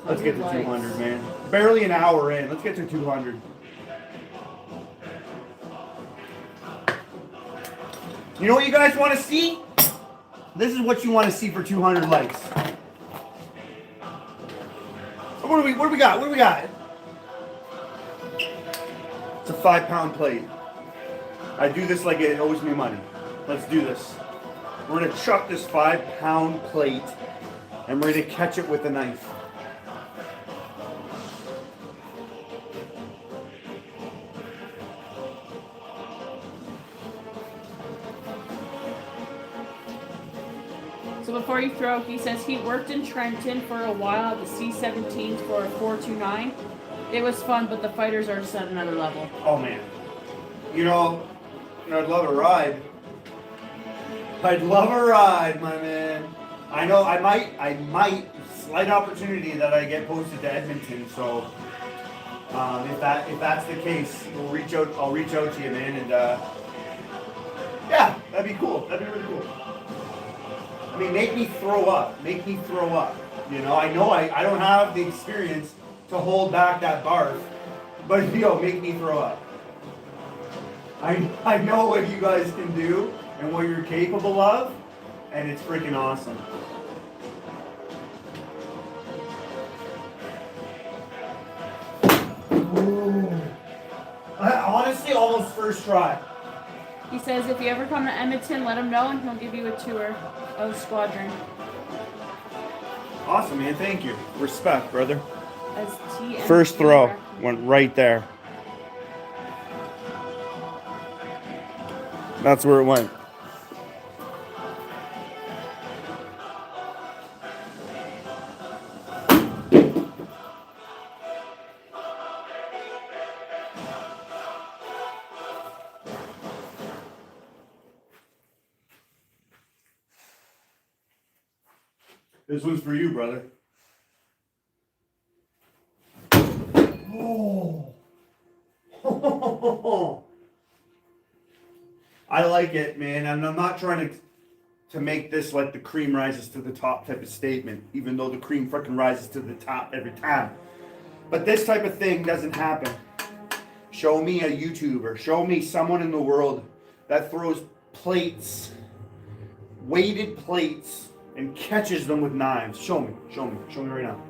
Let's get to 200, man. barely an hour in. Let's get to 200. You know what you guys want to see? This is what you want to see for 200 likes. What do we got? What do we got? It's a 5-pound plate. I do this like it owes me money. Let's do this. We're gonna chuck this 5-pound plate and we're gonna catch it with a knife. So before you throw, he says he worked in Trenton for a while at the C-17 for a 429. It was fun, but the fighters are just at another level. Oh man. You know, I'd love a ride. I'd love a ride, my man. I know I might, slight opportunity that I get posted to Edmonton, so if that's the case, I'll reach out to you, man, and yeah, that'd be cool. That'd be really cool. I mean, make me throw up. You know I don't have the experience to hold back that barf, but make me throw up. I know what you guys can do and what you're capable of, and it's freaking awesome. Ooh. Honestly, almost first try. He says if you ever come to Edmonton, let him know and he'll give you a tour of Squadron. Awesome, man. Thank you. Respect, brother. As TNT First throw went right there. That's where it went. This one's for you, brother. Oh. I like it, man. And I'm not trying to make this like the cream rises to the top type of statement, even though the cream freaking rises to the top every time. But this type of thing doesn't happen. Show me a YouTuber. Show me someone in the world that throws plates, weighted plates, and catches them with knives. Show me right now.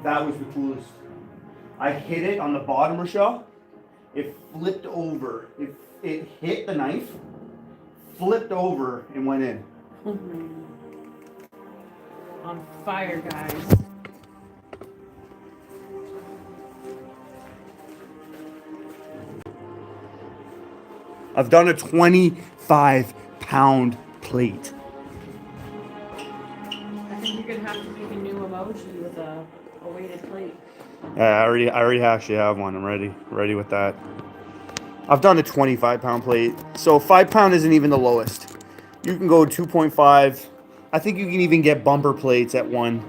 That was the coolest. I hit it on the bottom, Rochelle. It flipped over. It hit the knife, flipped over, and went in. On fire, guys. I've done a 25-pound plate. I think you're gonna have to make a new emoji with a weighted plate. Yeah, I already actually have one. I'm ready with that. I've done a 25-pound plate. So 5-pound isn't even the lowest. You can go 2.5. I think you can even get bumper plates at 1.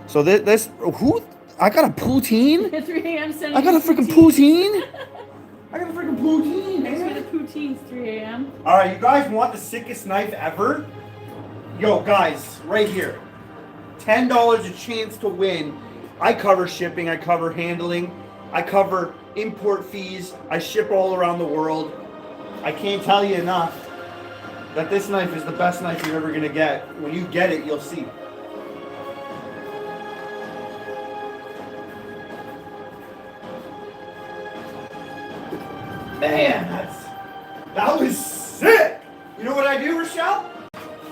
So this who? I got a poutine? 3 a.m. I got a freaking poutine? I got a freaking poutine, Thanks man. for the poutines, 3 a.m. Alright, you guys want the sickest knife ever? Yo, guys, right here. $10 a chance to win. I cover shipping, I cover handling, I cover import fees, I ship all around the world. I can't tell you enough that this knife is the best knife you're ever gonna get. When you get it, you'll see. Man, that was sick! You know what I do, Rochelle?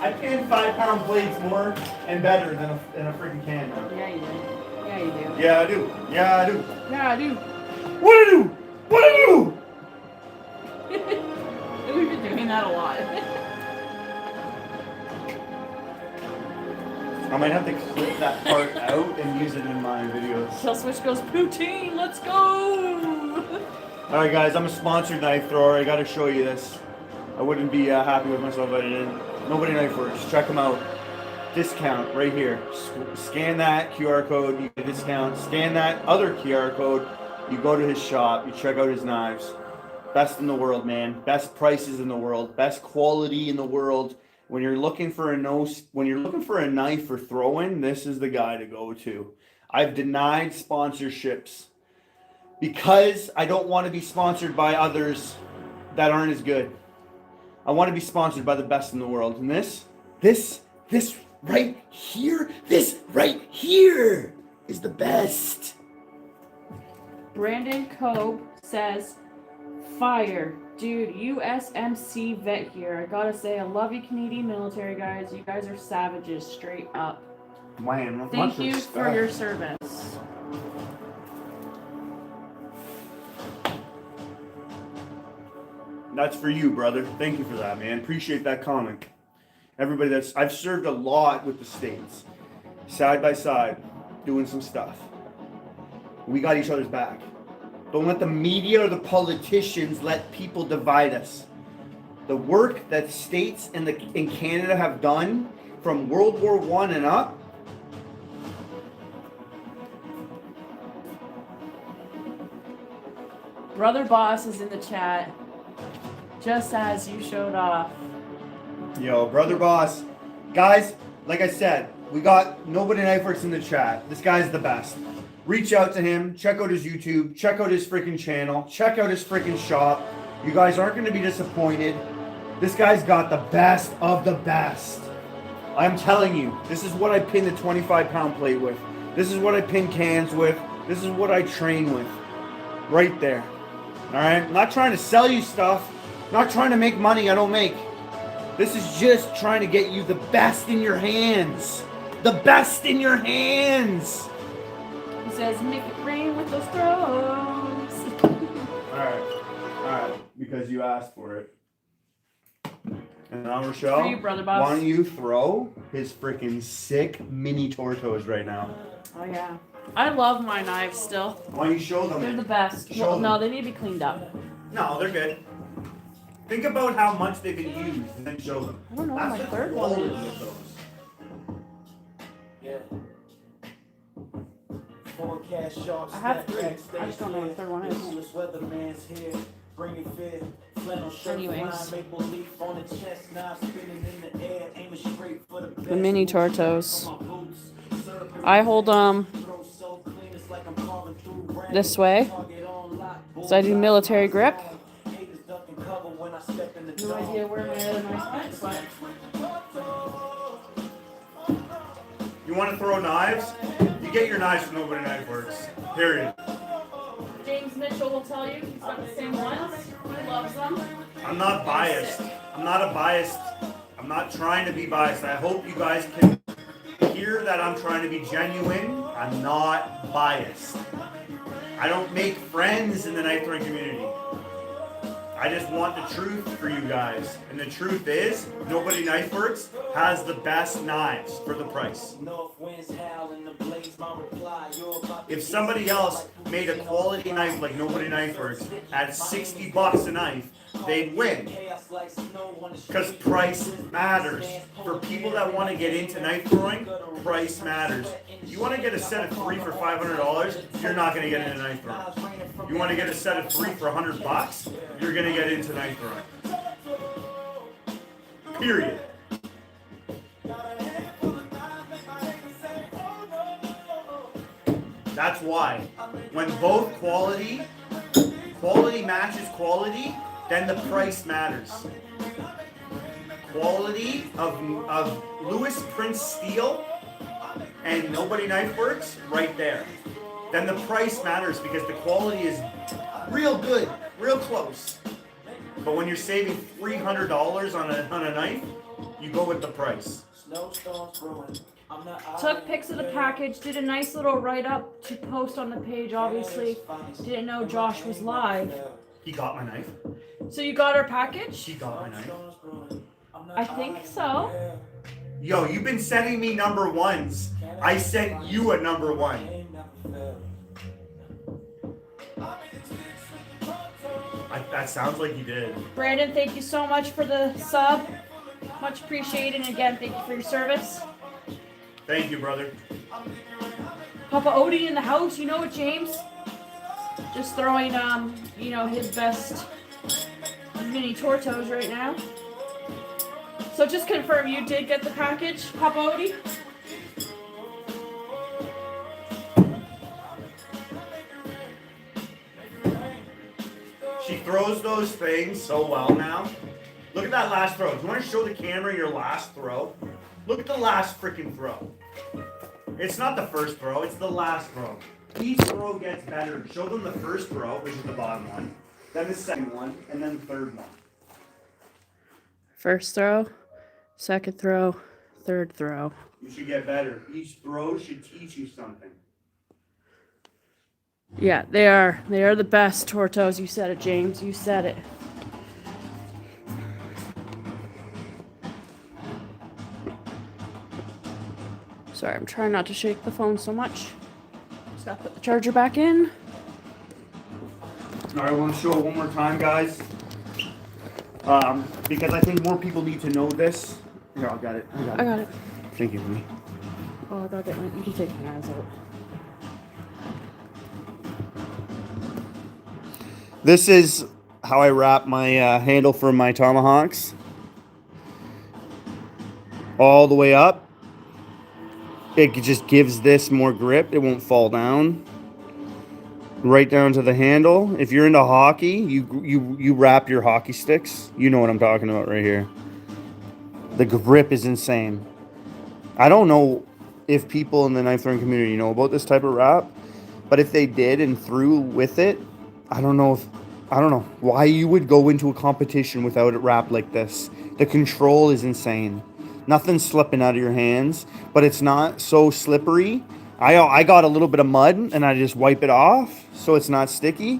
I pan 5-pound plates more and better than a freaking can now. Yeah, you do. Yeah, you do. Yeah, I do. Yeah, I do. Yeah, I do. What do I do? What do I do? We've been doing that a lot. I might have to clip that part out and use it in my videos. Killswitch goes, poutine, let's go! Alright guys, I'm a sponsored knife thrower. I gotta show you this. I wouldn't be happy with myself if I didn't. Nobody Knifeworks. Check them out. Discount right here. Scan that QR code, you get a discount. Scan that other QR code, you go to his shop, you check out his knives. Best in the world, man. Best prices in the world. Best quality in the world. When you're looking for a knife for throwing, this is the guy to go to. I've denied sponsorships because I don't want to be sponsored by others that aren't as good. I want to be sponsored by the best in the world. And this right here is the best. Brandon Cope says, fire. Dude, USMC vet here. I gotta say, I love you Canadian military guys. You guys are savages, straight up. Man, Thank you for your service. That's for you, brother. Thank you for that, man. Appreciate that comment. Everybody I've served a lot with the States. Side by side, doing some stuff. We got each other's back. Don't let the media or the politicians let people divide us. The work that States and in Canada have done from World War I and up, Brother Boss is in the chat, just as you showed off. Yo, Brother Boss. Guys, like I said, we got Nobody Knifeworks in the chat. This guy's the best. Reach out to him. Check out his YouTube. Check out his freaking channel. Check out his freaking shop. You guys aren't going to be disappointed. This guy's got the best of the best. I'm telling you, this is what I pin the 25-pound plate with. This is what I pin cans with. This is what I train with. Right there. All right? I'm not trying to sell you stuff. Not trying to make money I don't make. This is just trying to get you the best in your hands. The best in your hands. He says, make it rain with those throws. Alright, because you asked for it. And now, Rochelle, For you, Brother Boss. why don't you throw his freaking sick mini Tortos right now? Oh, yeah. I love my knives still. Why don't you show them? They're the best. Show them. No, they need to be cleaned up. No, they're good. Think about how much they've been used and then show them. I don't know what my the third one quality is. of those. Yeah. Forecast sharks, I have three. snapbacks, I just don't know what the third one is. Ruthless weatherman's here. Bring it fit. Flannel shirt, Anyways. flying maple leaf on the chest, knife spinning in the air, aiming straight for the best. The mini Tortos. My boots, syrup I hold throw so clean, it's like I'm carving through granite. this way. Target on lock, So I do military grip. haters ducking cover when I step in the No door. idea where my other knife went, You want to throw knives? You get your knives from Nobody Knifeworks. Period. but James Mitchell will tell you he's got the same ones. He loves them. I'm not biased. I'm not trying to be biased. I hope you guys can hear that I'm trying to be genuine. I'm not biased. I don't make friends in the knife throwing community. I just want the truth for you guys. And the truth is, Nobody Knifeworks has the best knives for the price. If somebody else made a quality knife like Nobody Knifeworks at $60 a knife, they'd win. Because price matters. For people that want to get into knife throwing, price matters. You want to get a set of 3 for $500, you're not going to get into knife throwing. You want to get a set of 3 for $100, you're going to get into knife throwing. Period. That's why. When both quality matches quality, then the price matters. Quality of Lewis Prince steel and Nobody Knifeworks right there. Then the price matters because the quality is real good, real close. But when you're saving $300 on a knife, you go with the price. Took pics of the package, did a nice little write-up to post on the page, obviously. Didn't know Josh was live. He got my knife. So you got our package? He got my knife. I think so. Yo, you've been sending me number ones. I sent you a number one. That sounds like you did. Brandon, thank you so much for the sub. Much appreciated. And again, thank you for your service. Thank you, brother. Papa Odie in the house, you know it, James. Just throwing, his best mini Tortos right now. So just confirm you did get the package, Papa Odie? She throws those things so well now. Look at that last throw. Do you want to show the camera your last throw? Look at the last freaking throw. It's not the first throw, it's the last throw. Each throw gets better. Show them the first throw, which is the bottom one, then the second one, and then the third one. First throw, second throw, third throw. You should get better. Each throw should teach you something. Yeah, they are. They are the best Tortos. You said it, James. You said it. Sorry, I'm trying not to shake the phone so much. Just gotta put the charger back in. All right, I want to show it one more time, guys. Because I think more people need to know this. Here, I got it. I got it. Thank you, honey. Oh, I gotta get my. You can take my eyes out. This is how I wrap my handle for my tomahawks. All the way up. It just gives this more grip. It won't fall down. Right down to the handle. If you're into hockey, you wrap your hockey sticks. You know what I'm talking about right here. The grip is insane. I don't know if people in the knife throwing community know about this type of wrap, but if they did and threw with it, I don't know why you would go into a competition without it wrapped like this. The control is insane. Nothing's slipping out of your hands, but it's not so slippery. I got a little bit of mud and I just wipe it off so it's not sticky.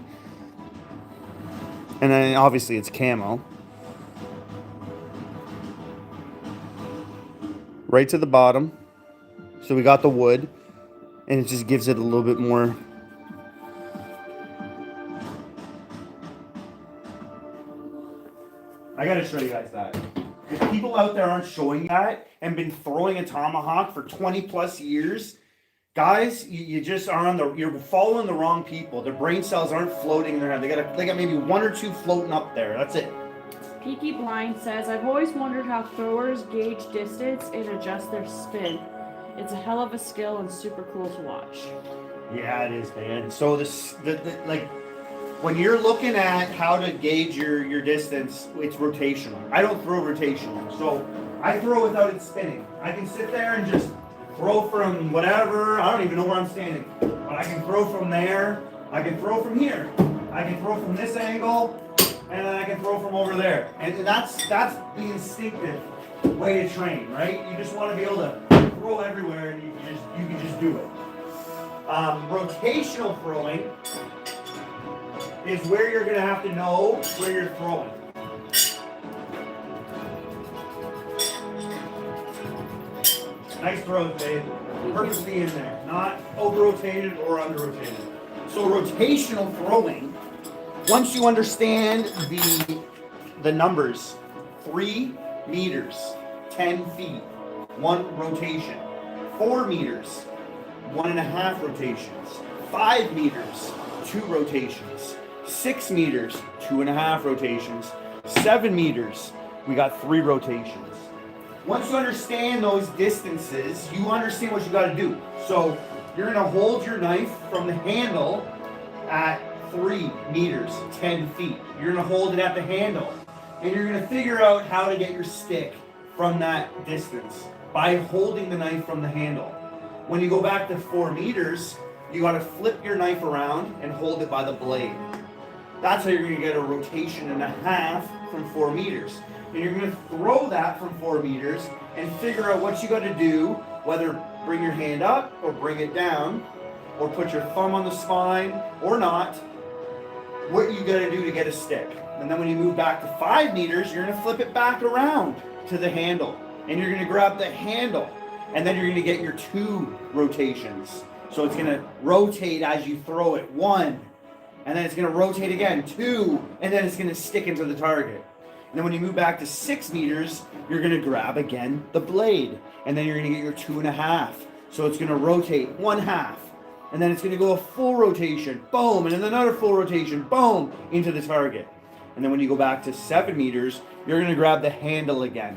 And then obviously it's camo. Right to the bottom. So we got the wood and it just gives it a little bit more. I gotta show you guys that. If people out there aren't showing that and been throwing a tomahawk for 20 plus years, guys, you just are you're following the wrong people. Their brain cells aren't floating in their head. They got maybe one or two floating up there. That's it. Peaky Blind says, I've always wondered how throwers gauge distance and adjust their spin. It's a hell of a skill and super cool to watch. Yeah, it is, man. So like when you're looking at how to gauge your distance, it's rotational. I don't throw rotational, so I throw without it spinning. I can sit there and just throw from whatever. I don't even know where I'm standing, but I can throw from there. I can throw from here. I can throw from this angle, and then I can throw from over there. And that's the instinctive way to train, right? You just want to be able to throw everywhere, and you can just do it. Rotational throwing is where you're going to have to know where you're throwing. Nice throws, babe. Perfectly in there. Not over-rotated or under-rotated. So rotational throwing, once you understand the numbers, 3 meters, 10 feet, 1 rotation. 4 meters, 1.5 rotations. 5 meters, 2 rotations. 6 meters, 2.5 rotations. 7 meters, we got 3 rotations. Once you understand those distances, you understand what you got to do. So you're going to hold your knife from the handle at 3 meters, 10 feet. You're going to hold it at the handle. And you're going to figure out how to get your stick from that distance by holding the knife from the handle. When you go back to 4 meters, you got to flip your knife around and hold it by the blade. That's how you're going to get a rotation and a half from 4 meters. And you're going to throw that from 4 meters and figure out what you got to do, whether bring your hand up or bring it down, or put your thumb on the spine or not, what you got to do to get a stick. And then when you move back to 5 meters, you're going to flip it back around to the handle. And you're going to grab the handle. And then you're going to get your 2 rotations. So it's going to rotate as you throw it, 1. And then it's going to rotate again, 2. And then it's going to stick into the target. And then when you move back to 6 meters, you're going to grab again the blade. And then you're going to get your 2.5. So it's going to rotate 1/2. And then it's going to go a full rotation, boom, and then another full rotation, boom, into the target. And then when you go back to 7 meters, you're going to grab the handle again.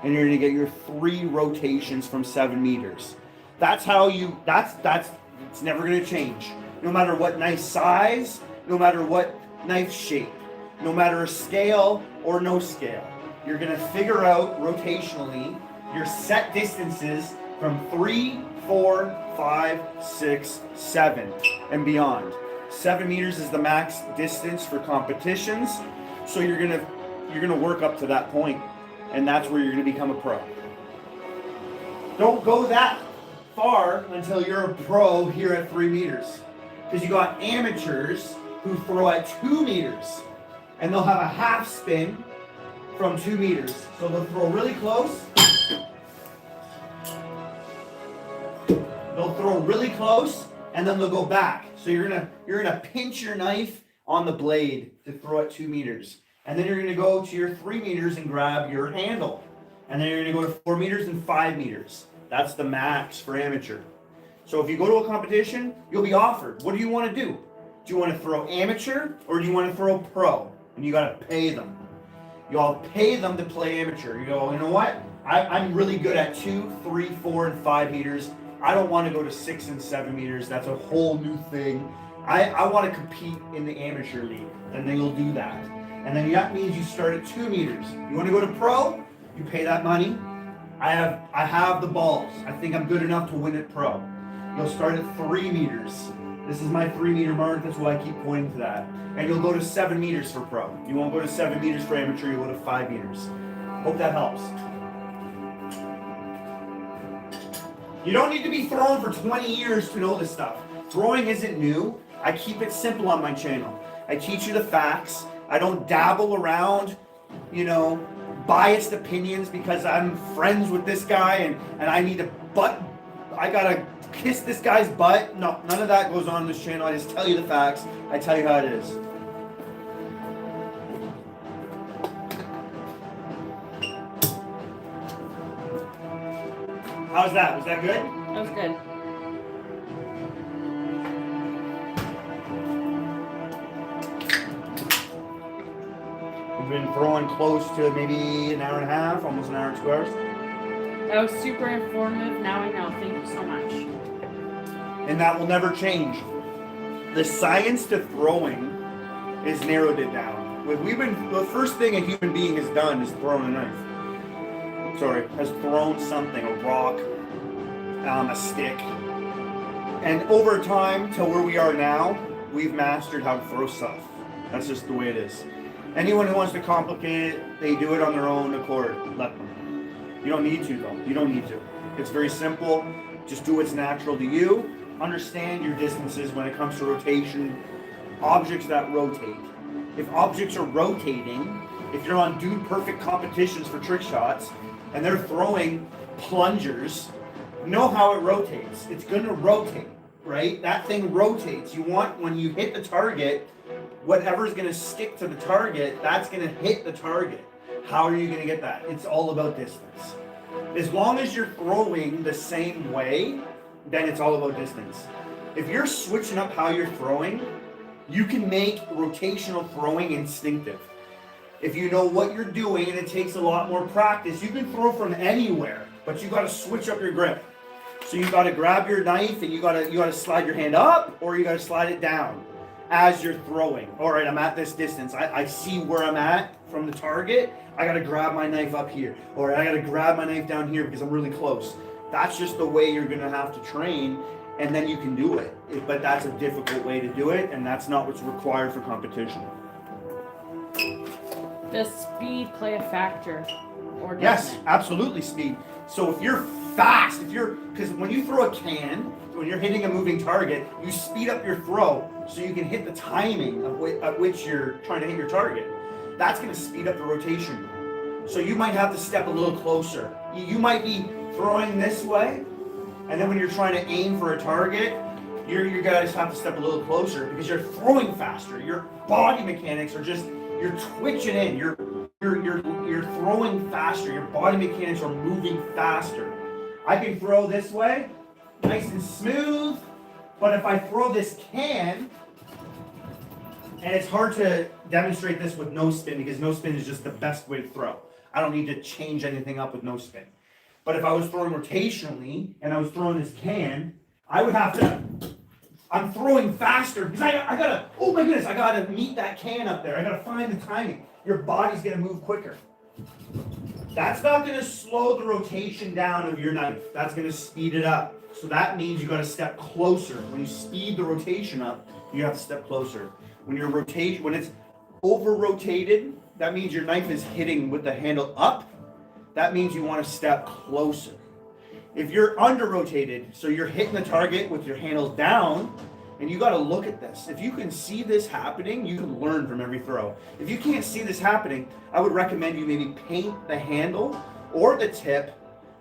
And you're going to get your 3 rotations from 7 meters. That's how you, it's never going to change. No matter what knife size, no matter what knife shape, no matter a scale or no scale. You're going to figure out rotationally your set distances from 3, 4, 5, 6, 7, and beyond. 7 meters is the max distance for competitions. So you're gonna work up to that point, and that's where you're gonna become a pro. Don't go that far until you're a pro here at 3 meters. Because you got amateurs who throw at 2 meters, and they'll have a half spin from 2 meters. So they'll throw really close. They'll throw really close, and then they'll go back. So you're gonna pinch your knife on the blade to throw at 2 meters. And then you're gonna go to your 3 meters and grab your handle. And then you're gonna go to 4 meters and 5 meters. That's the max for amateur. So if you go to a competition, you'll be offered. What do you want to do? Do you want to throw amateur or do you want to throw pro? And you gotta pay them. You'll pay them to play amateur. You go, you know what? I'm really good at 2, 3, 4, and 5 meters. I don't want to go to 6 and 7 meters. That's a whole new thing. I want to compete in the amateur league. And then you'll do that. And then that means you start at 2 meters. You want to go to pro? You pay that money. I have the balls. I think I'm good enough to win at pro. You'll start at 3 meters. This is my 3 meter mark. That's why I keep pointing to that. And you'll go to 7 meters for pro. You won't go to 7 meters for amateur. You'll go to 5 meters. Hope that helps. You don't need to be throwing for 20 years to know this stuff. Throwing isn't new. I keep it simple on my channel. I teach you the facts. I don't dabble around, biased opinions because I'm friends with this guy and I need I gotta kiss this guy's butt. No, none of that goes on this channel. I just tell you the facts. I tell you how it is. How's that? Was that good? That was good. We've been throwing close to maybe an hour and a half, almost an hour and 2 hours. That was super informative. Now I know. Thank you so much. And that will never change. The science to throwing is narrowed it down. The first thing a human being has done is thrown a knife. Has thrown something, a rock, a stick. And over time, till where we are now, we've mastered how to throw stuff. That's just the way it is. Anyone who wants to complicate it, they do it on their own accord. Let them. You don't need to, though. You don't need to. It's very simple. Just do what's natural to you. Understand your distances when it comes to rotation. Objects that rotate. If objects are rotating, if you're on dude perfect competitions for trick shots, and they're throwing plungers, know how it rotates. It's going to rotate, right? That thing rotates. You want, when you hit the target, whatever's going to stick to the target, that's going to hit the target. How are you going to get that? It's all about distance. As long as you're throwing the same way, then it's all about distance. If you're switching up how you're throwing, you can make rotational throwing instinctive. If you know what you're doing and it takes a lot more practice, you can throw from anywhere, but you got to switch up your grip. So you got to grab your knife and you got to slide your hand up or you got to slide it down as you're throwing. All right, I'm at this distance. I see where I'm at from the target. I got to grab my knife up here, or I got to grab my knife down here because I'm really close. That's just the way you're going to have to train, and then you can do it. But that's a difficult way to do it, and that's not what's required for competition. Does speed play a factor? Or yes, absolutely speed. So if you're fast, because when you throw a can, when you're hitting a moving target, you speed up your throw so you can hit the timing at which you're trying to hit your target. That's going to speed up the rotation. So you might have to step a little closer. You might be throwing this way, and then when you're trying to aim for a target, you guys have to step a little closer because you're throwing faster. Your body mechanics are just, you're twitching in. You're throwing faster. Your body mechanics are moving faster. I can throw this way, nice and smooth, but if I throw this can, And it's hard to demonstrate this with no spin because no spin is just the best way to throw. I don't need to change anything up with no spin. But if I was throwing rotationally and I was throwing this can, I would have to, I'm throwing faster because I gotta, oh my goodness, I gotta meet that can up there. I gotta find the timing. Your body's gonna move quicker. That's not gonna slow the rotation down of your knife. That's gonna speed it up. So that means you gotta step closer. When you speed the rotation up, you have to step closer. When it's over rotated, that means your knife is hitting with the handle up. That means you want to step closer. If you're under rotated, so you're hitting the target with your handles down, and you got to look at this. If you can see this happening, you can learn from every throw. If you can't see this happening, I would recommend you maybe paint the handle or the tip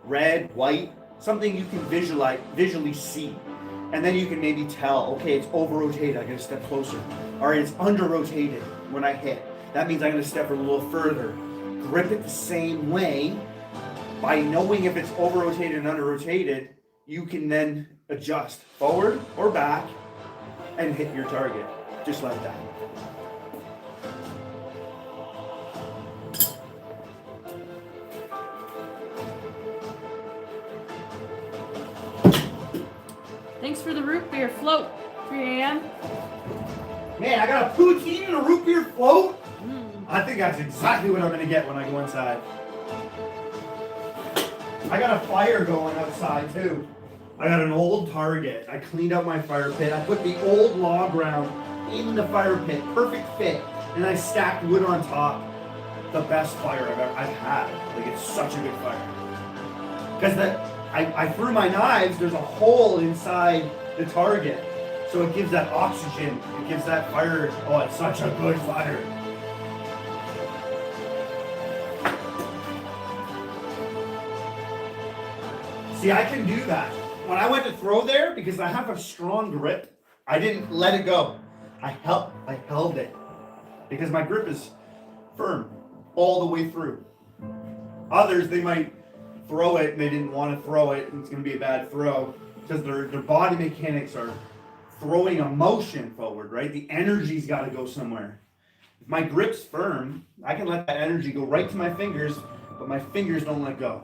red, white, something you can visually see. And then you can maybe tell, okay, it's over rotated, I gotta step closer. All right, it's under rotated when I hit. That means I'm gonna step a little further. Grip it the same way. By knowing if it's over rotated and under rotated, you can then adjust forward or back and hit your target, just like that. Thanks for the root beer float, 3 a.m. Man, I got a poutine and a root beer float? I think that's exactly what I'm gonna get when I go inside. I got a fire going outside too. I got an old target. I cleaned out my fire pit. I put the old log round in the fire pit, perfect fit, and I stacked wood on top. The best fire I've had. Like, it's such a good fire. Because I threw my knives, there's a hole inside the target. So it gives that oxygen, it gives that fire, oh, it's such a good fire. See, I can do that. When I went to throw there, because I have a strong grip, I didn't let it go. I held it. Because my grip is firm all the way through. Others, they might throw it and they didn't want to throw it, and it's going to be a bad throw because their body mechanics are throwing a motion forward, right? The energy's got to go somewhere. If my grip's firm, I can let that energy go right to my fingers, but my fingers don't let go.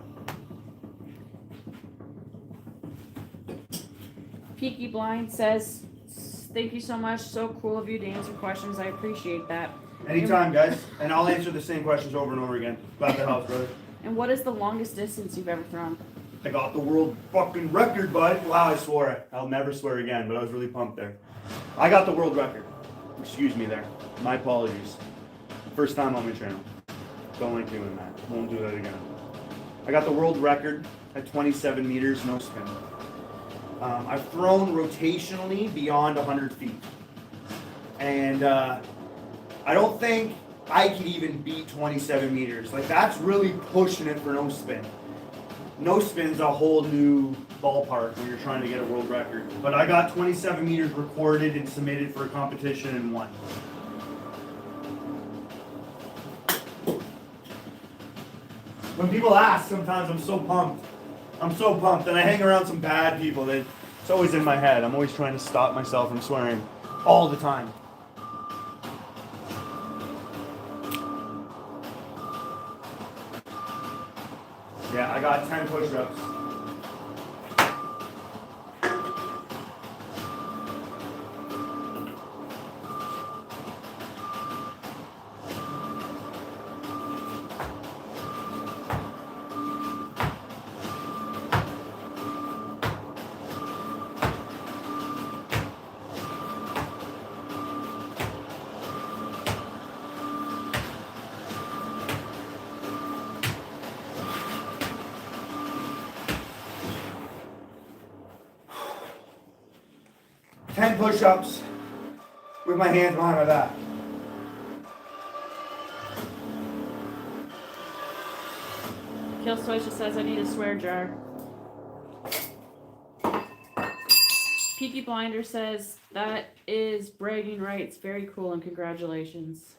Peaky Blind says, thank you so much. So cool of you to answer questions. I appreciate that. Anytime, guys. And I'll answer the same questions over and over again. Glad to help, brother. And what is the longest distance you've ever thrown? I got the world fucking record, bud. Wow, I swore it. I'll never swear again, but I was really pumped there. I got the world record. Excuse me there. My apologies. First time on my channel. Don't like doing that. Won't do that again. I got the world record at 27 meters, no spin. I've thrown rotationally beyond 100 feet. And I don't think I could even beat 27 meters. Like, that's really pushing it for no spin. No spin's a whole new ballpark when you're trying to get a world record. But I got 27 meters recorded and submitted for a competition and won. When people ask, sometimes I'm so pumped. I'm so pumped, and I hang around some bad people that it's always in my head. I'm always trying to stop myself from swearing all the time. Yeah, I got 10 push-ups. Push-ups with my hands behind my back. Killswitch says I need a swear jar. Peaky Blinder says that is bragging rights. Very cool and congratulations.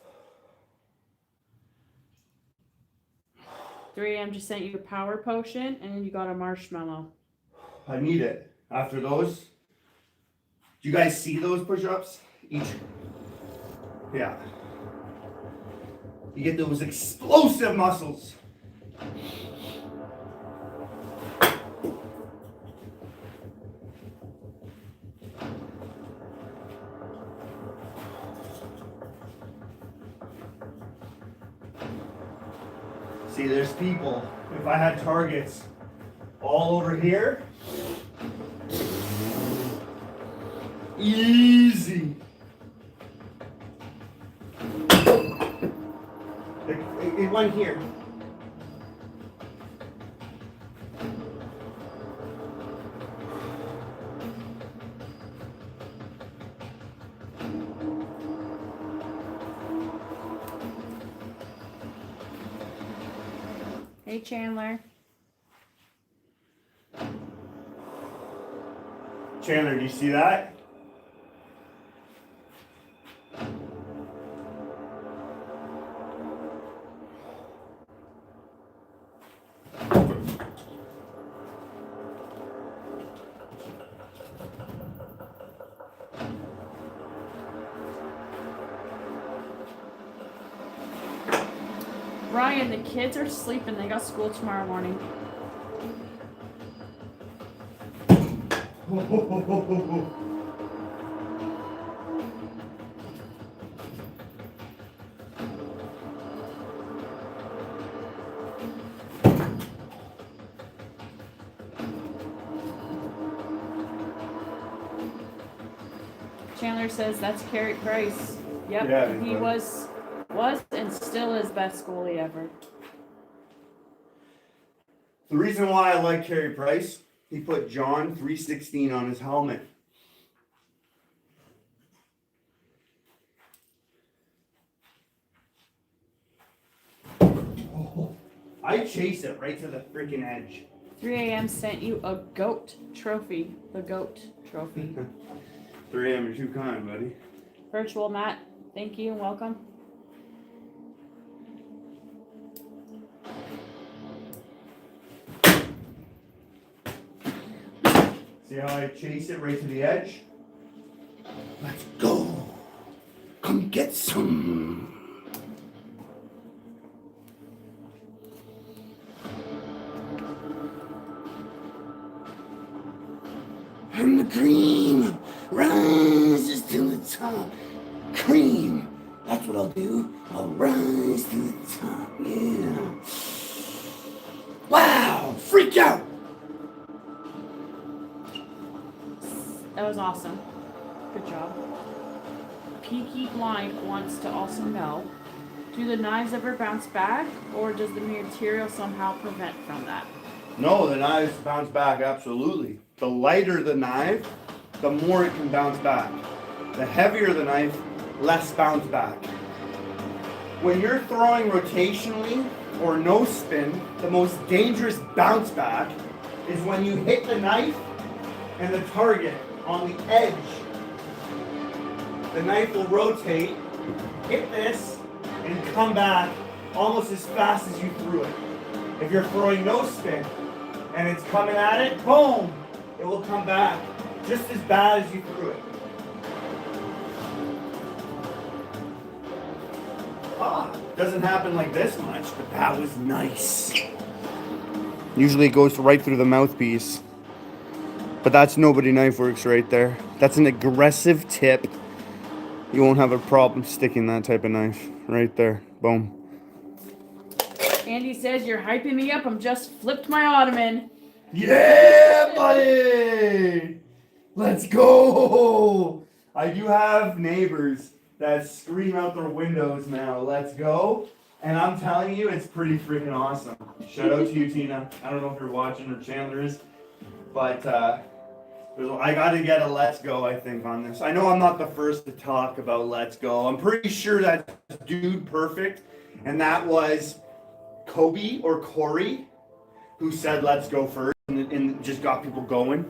3am just sent you a power potion and then you got a marshmallow. I need it. After those, do you guys see those push-ups? Each Yeah. You get those explosive muscles. See, there's people. If I had targets all over here, easy. It went here. Hey, Chandler. Chandler, do you see that? Ryan, the kids are sleeping. They got school tomorrow morning. Chandler says that's Carey Price. Yep, Yeah, he was and still is best goalie ever. The reason why I like Carey Price, he put John 3:16 on his helmet. Oh, I chase it right to the freaking edge. 3 a.m. sent you a goat trophy. The goat trophy. 3 a.m. You're too kind, buddy. Virtual Matt, thank you and welcome. See how I chase it right to the edge? Let's go. Come get some. And the cream rises to the top. Cream. That's what I'll do. I'll rise to the top. Yeah. Wow. Freak out. That was awesome. Good job. Peaky Blind wants to also know, do the knives ever bounce back, or does the material somehow prevent from that? No, the knives bounce back, absolutely. The lighter the knife, the more it can bounce back. The heavier the knife, less bounce back. When you're throwing rotationally or no spin, the most dangerous bounce back is when you hit the knife and the target on the edge. The knife will rotate, hit this, and come back almost as fast as you threw it. If you're throwing no spin and it's coming at it, boom, it will come back just as bad as you threw it. Doesn't happen like this much, but that was nice. Usually it goes right through the mouthpiece. But that's Nobody Knifeworks right there. That's an aggressive tip. You won't have a problem sticking that type of knife right there. Boom. Andy says, you're hyping me up. I'm just flipped my ottoman. Yeah, buddy! Let's go! I do have neighbors that scream out their windows now, let's go. And I'm telling you, it's pretty freaking awesome. Shout out to you, Tina. I don't know if you're watching or Chandler is, but I got to get a let's go, I think, on this. I know I'm not the first to talk about let's go. I'm pretty sure that's Dude Perfect, and that was Kobe or Corey who said let's go first and just got people going.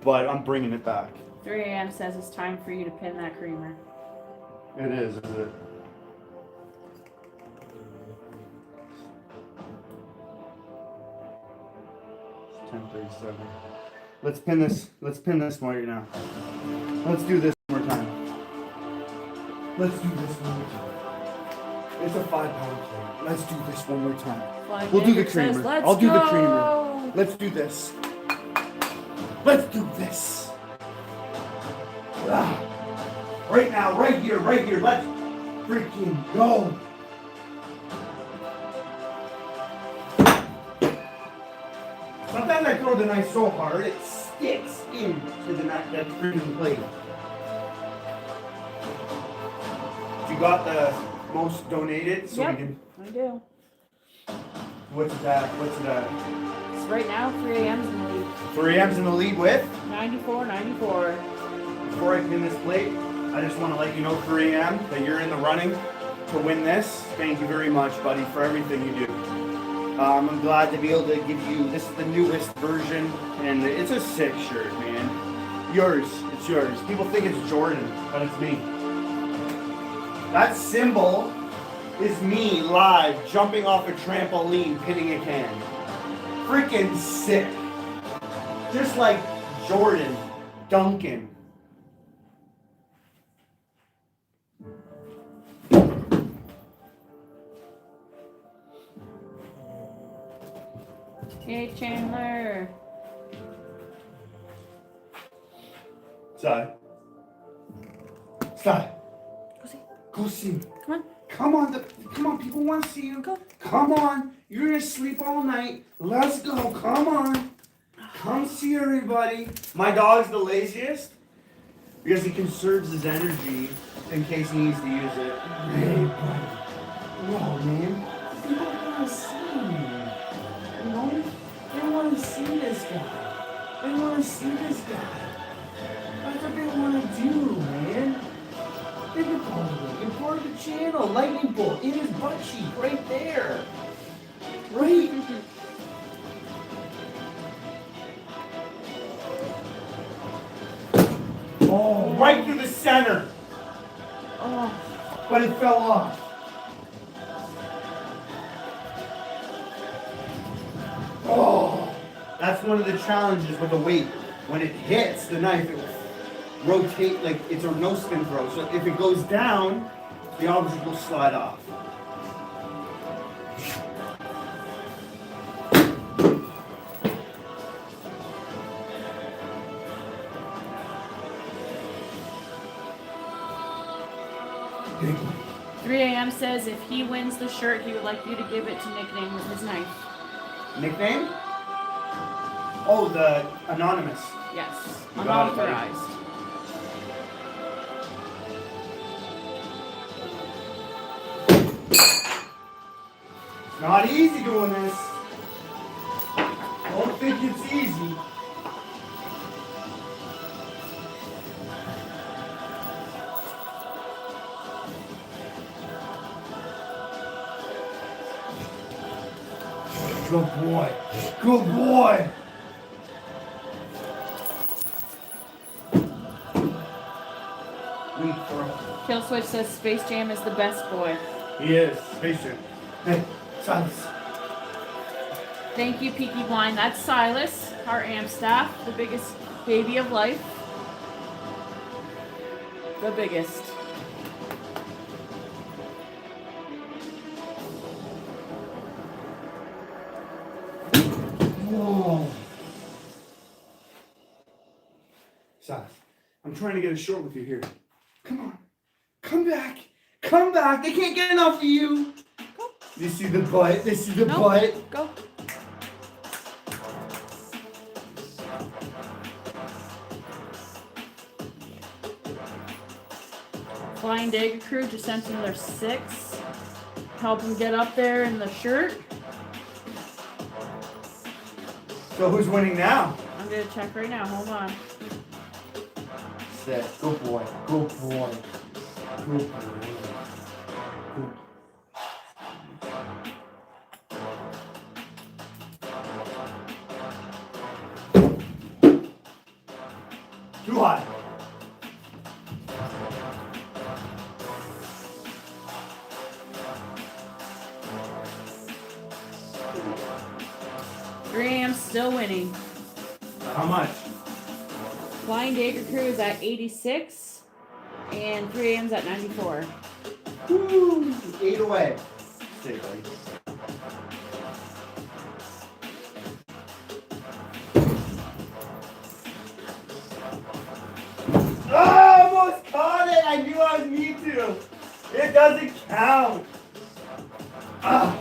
But I'm bringing it back. 3 a.m. says it's time for you to pin that creamer. It is it? It's 10:37. Let's pin this. Let's pin this right now. Let's do this one more time. Let's do this one more time. It's a 5-pound plate. Let's do this one more time. Flying We'll do the Digger says, creamer. "Let's I'll do the go." creamer. Let's do this. Let's do this. Ah. Right now, right here. Let's freaking go. Sometimes I throw the knife so hard it sticks into the knife, that freaking plate. You got the most donated, so Yep, we can. I do. What's it at? It's right now 3 a.m.'s in the lead. 3 M's in the lead with. 94. Before I pin this plate, I just want to let you know, 3 AM, that you're in the running to win this. Thank you very much, buddy, for everything you do. I'm glad to be able to give you, this is the newest version, and it's a sick shirt, man. It's yours. People think it's Jordan, but it's me. That symbol is me live, jumping off a trampoline, pinning a can. Freaking sick. Just like Jordan dunking. Hey, Chandler. Side. Go see. Come on, people want to see you. Go. Come on. You're going to sleep all night. Let's go. Come on. Come see everybody. My dog's the laziest because he conserves his energy in case he needs to use it. Hey, buddy. Whoa, man. People want to see me. You know? They want to see this guy. That's what they want to do, man. Think about it. You're part of the channel. Lightning bolt in his butt cheek right there. Right? Oh, right through the center. Oh. But it fell off. Oh. That's one of the challenges with the weight. When it hits the knife, it will rotate like it's a no spin throw. So if it goes down, the object will slide off. Big one. 3 a.m. says if he wins the shirt, he would like you to give it to nickname with his knife. Nickname? Oh, the anonymous. Yes. You got it, buddy. Unauthorized. Not easy doing this. Don't think it's easy. Good boy. Good boy. Weak throw. Killswitch says Space Jam is the best boy. He is. Space Jam. Hey, Silas. Thank you, Peaky Blind. That's Silas, our AMP staff, the biggest baby of life. The biggest. Whoa. Silas, I'm trying to get a short with you here. Come on. Come back. Come back. They can't get enough of you. Go. This is the butt. This is the No. butt. Go. Flying Dagger Crew just sent another 6. Help him get up there in the shirt. So who's winning now? I'm gonna check right now. Hold on. Set. Good boy. Good boy. Good boy. Good. Too high. I'm still winning. How much? Flying Dagger Crew is at 86. And 3 a.m.'s at 94. Woo! 8 away. Stay, buddy. Oh, I almost caught it! I knew I was need to. It doesn't count. Ah.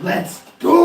Let's go!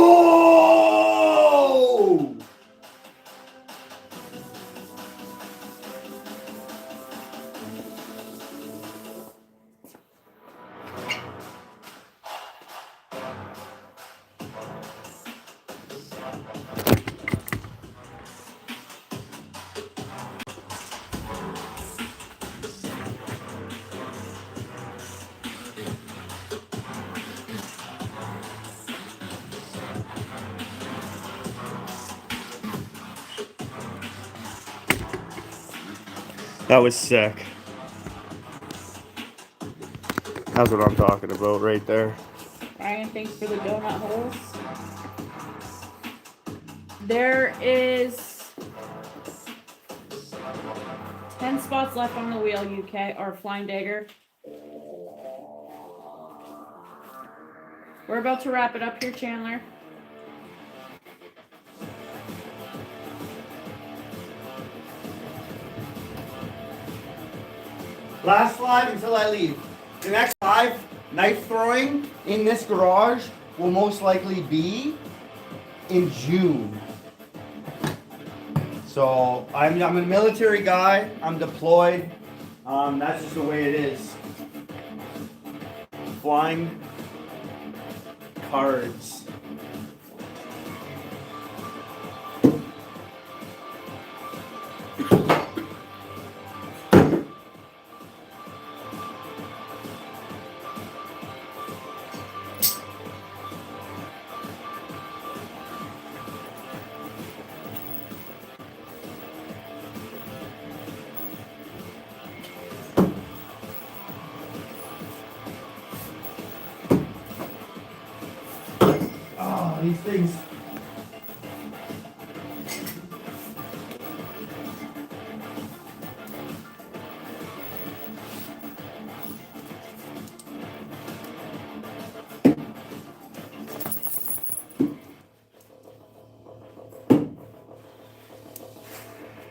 That was sick. That's what I'm talking about right there. Ryan, thanks for the donut holes. There is 10 spots left on the wheel, UK, or Flying Dagger. We're about to wrap it up here, Chandler. Last 5 until I leave. The next 5 knife throwing in this garage will most likely be in June. So I'm a military guy. I'm deployed. That's just the way it is. Flying cards. These things.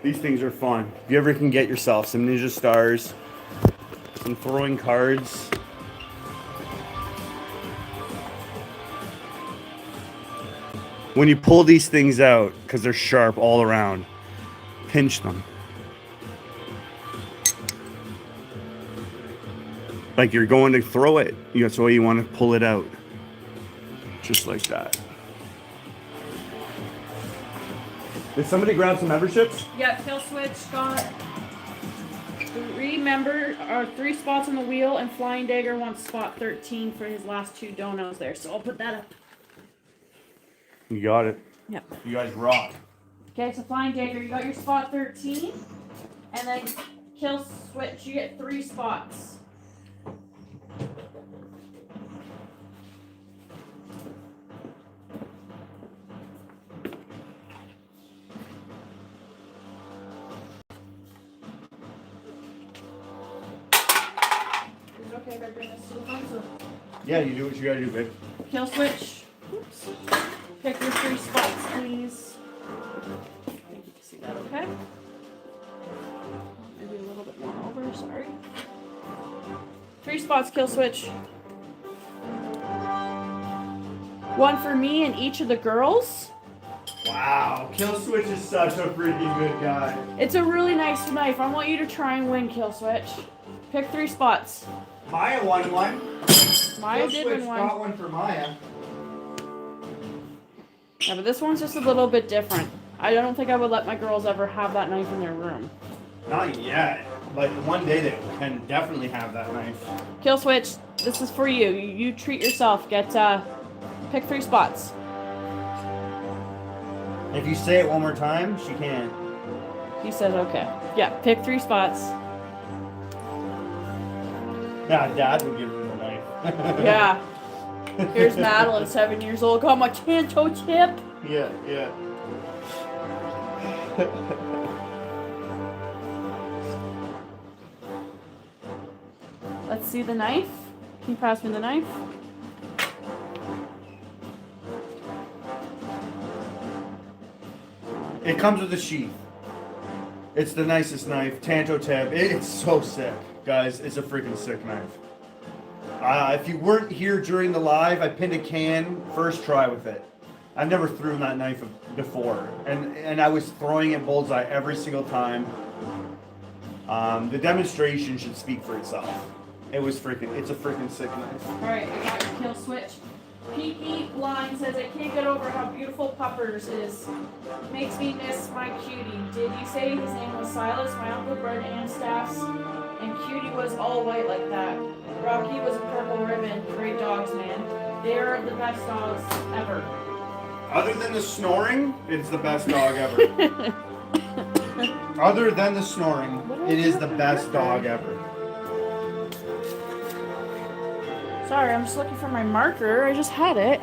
These things are fun. If you ever can get yourself some Ninja Stars, some throwing cards. When you pull these things out, because they're sharp all around, pinch them. Like you're going to throw it, that's the way you want to pull it out. Just like that. Did somebody grab some memberships? Yeah, killswitch got 3 spots on the wheel, and Flying Dagger wants spot 13 for his last 2 donos there. So I'll put that up. You got it. Yep. You guys rock. Okay, so Flying Dagger, you got your spot 13, and then killswitch, you get 3 spots. Is it okay if I bring this to the console? Yeah, you do what you gotta do, babe. Killswitch. Oops. Pick your 3 spots, please. See that okay? Maybe a little bit more over, sorry. 3 spots, killswitch. 1 for me and each of the girls. Wow, Killswitch is such a freaking good guy. It's a really nice knife. I want you to try and win, Killswitch. Pick 3 spots. Maya won one. Maya did win one. Got one for Maya. Yeah, but this one's just a little bit different. I don't think I would let my girls ever have that knife in their room. Not yet. Like one day they can definitely have that knife. Killswitch, this is for you. You treat yourself. Get pick 3 spots. If you say it one more time, she can. He says okay. Yeah, pick 3 spots. Nah, Dad would give him the knife. Yeah. Here's Madeline, 7 years old. Got my Torto chip. Yeah, yeah. Let's see the knife. Can you pass me the knife? It comes with a sheath. It's the nicest knife. Tanto tip. It's so sick, guys. It's a freaking sick knife. If you weren't here during the live, I pinned a can first try with it. I've never thrown that knife before, and I was throwing it bullseye every single time. The demonstration should speak for itself. It's a freaking sick knife. All right, I got your kill switch. Peaky Blind says, I can't get over how beautiful Puppers is. Makes me miss my cutie. Did you say his name was Silas? My uncle bred Amstaffs, and Cutie was all white like that. Rocky was a purple ribbon. Great dogs, man. They are the best dogs ever. Other than the snoring, it's the best dog ever. Other than the snoring, it is the best dog ever. Sorry, I'm just looking for my marker. I just had it.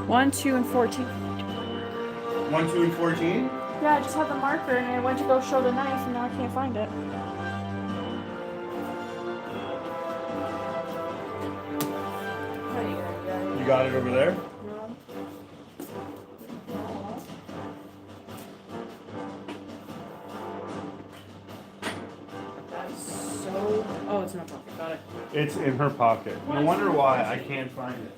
One, 2, and 14. 1, 2, and 14? Yeah, I just had the marker and I went to go show the knife and now I can't find it. You got it over there? No. That's so... Oh, it's in my pocket. Got it. It's in her pocket. No wonder why I can't find it.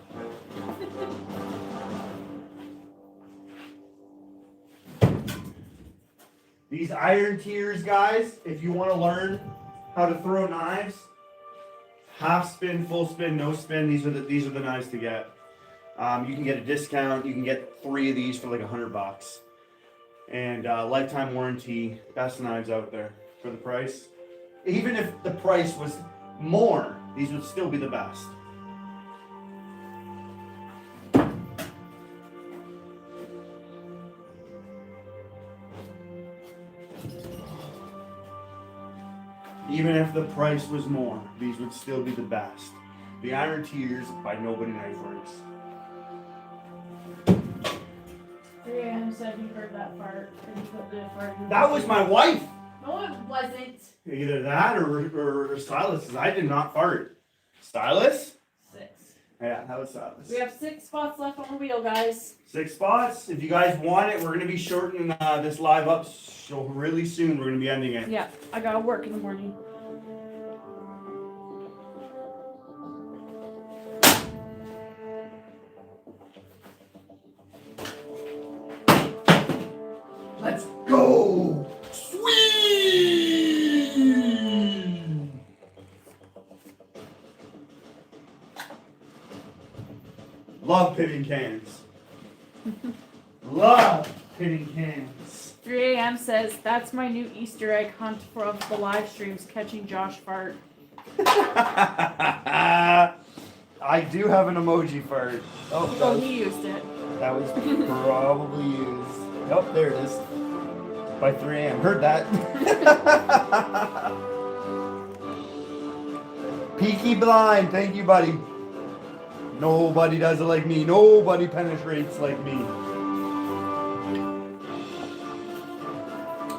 These iron tears, guys, if you want to learn how to throw knives, half spin, full spin, no spin, these are the knives to get. You can get a discount. You can get 3 of these for like $100. And lifetime warranty, best knives out there for the price. Even if the price was more, these would still be the best. Even if the price was more, these would still be the best. The Iron Tears by Nobody Knifeworks. 3 a.m. said you heard that fart. And you put the fart. That was my wife! No, it wasn't. Either that or Silas. I did not fart. Silas? 6. Yeah, that was Silas. We have 6 spots left on the wheel, guys. 6 spots. If you guys want it, we're going to be shortening this live up so really soon. We're going to be ending it. Yeah, I gotta work in the morning. Let's go! Sweet! Love pitting cans. Love pitting cans. 3 a.m. says, that's my new Easter egg hunt for the live streams, catching Josh fart. I do have an emoji fart. Oh, he used it. That was probably used. Oh, there it is. By 3 a.m. Heard that. Peaky Blind. Thank you, buddy. Nobody does it like me. Nobody penetrates like me.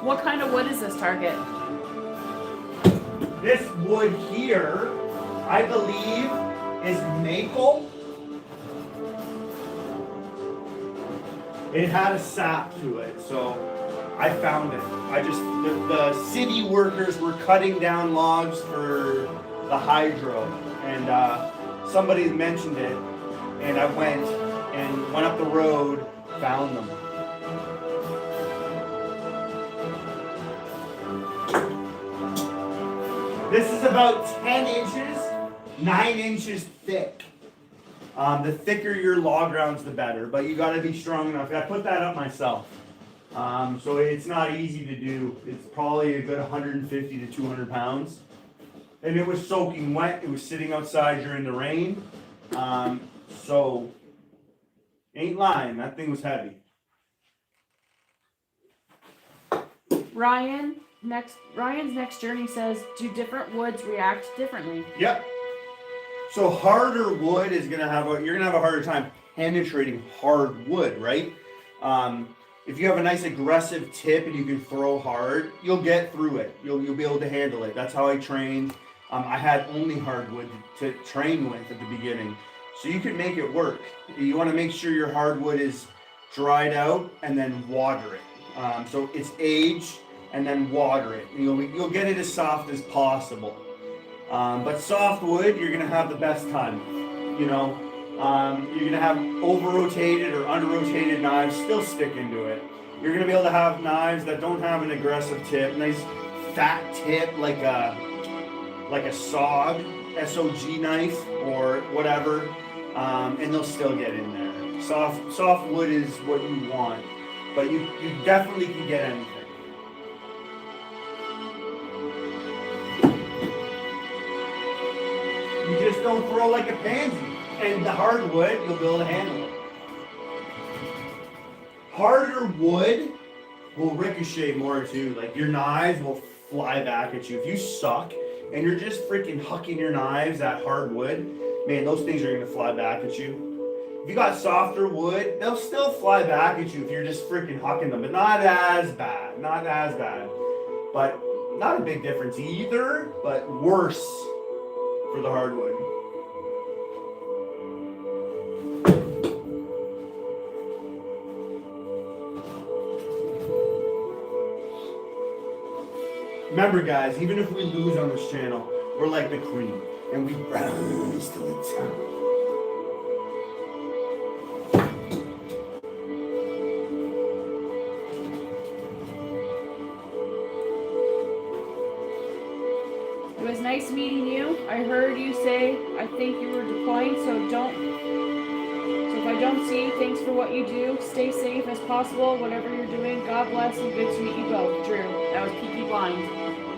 What kind of wood is this target? This wood here, I believe, is maple. It had a sap to it, so I found it. The city workers were cutting down logs for the hydro, and somebody mentioned it, and I went up the road, found them. This is about 10 inches, 9 inches thick. The thicker your log rounds, the better, but you gotta be strong enough. I put that up myself. So it's not easy to do. It's probably a good 150 to 200 pounds. And it was soaking wet. It was sitting outside during the rain. So, ain't lying. That thing was heavy. Ryan's next journey says, do different woods react differently? Yep. So harder wood is you're gonna have a harder time penetrating hard wood, right? If you have a nice aggressive tip and you can throw hard, you'll get through it. You'll be able to handle it. That's how I trained. I had only hardwood to train with at the beginning. So you can make it work. You want to make sure your hardwood is dried out and then water it. So it's aged and then water it. You'll get it as soft as possible. But soft wood, you're gonna have the best time. You're gonna have over-rotated or under-rotated knives still stick into it. You're gonna be able to have knives that don't have an aggressive tip, nice fat tip like a SOG knife or whatever, and they'll still get in there. Soft wood is what you want, but you definitely can get anything. You just don't throw like a pansy. And the hardwood, you'll be able to handle it. Harder wood will ricochet more too. Like your knives will fly back at you. If you suck and you're just freaking hucking your knives at hardwood, man, those things are gonna fly back at you. If you got softer wood, they'll still fly back at you if you're just freaking hucking them, but not as bad. Not as bad. But not a big difference either, but worse for the hardwood. Remember guys, even if we lose on this channel, we're like the cream, and we rise to the top. It was nice meeting you. I heard you say, I think you were deploying, so if I don't see you, thanks for what you do. Stay safe as possible, whatever you're doing. God bless and good to meet you both. Drew, that was Peaky Blind.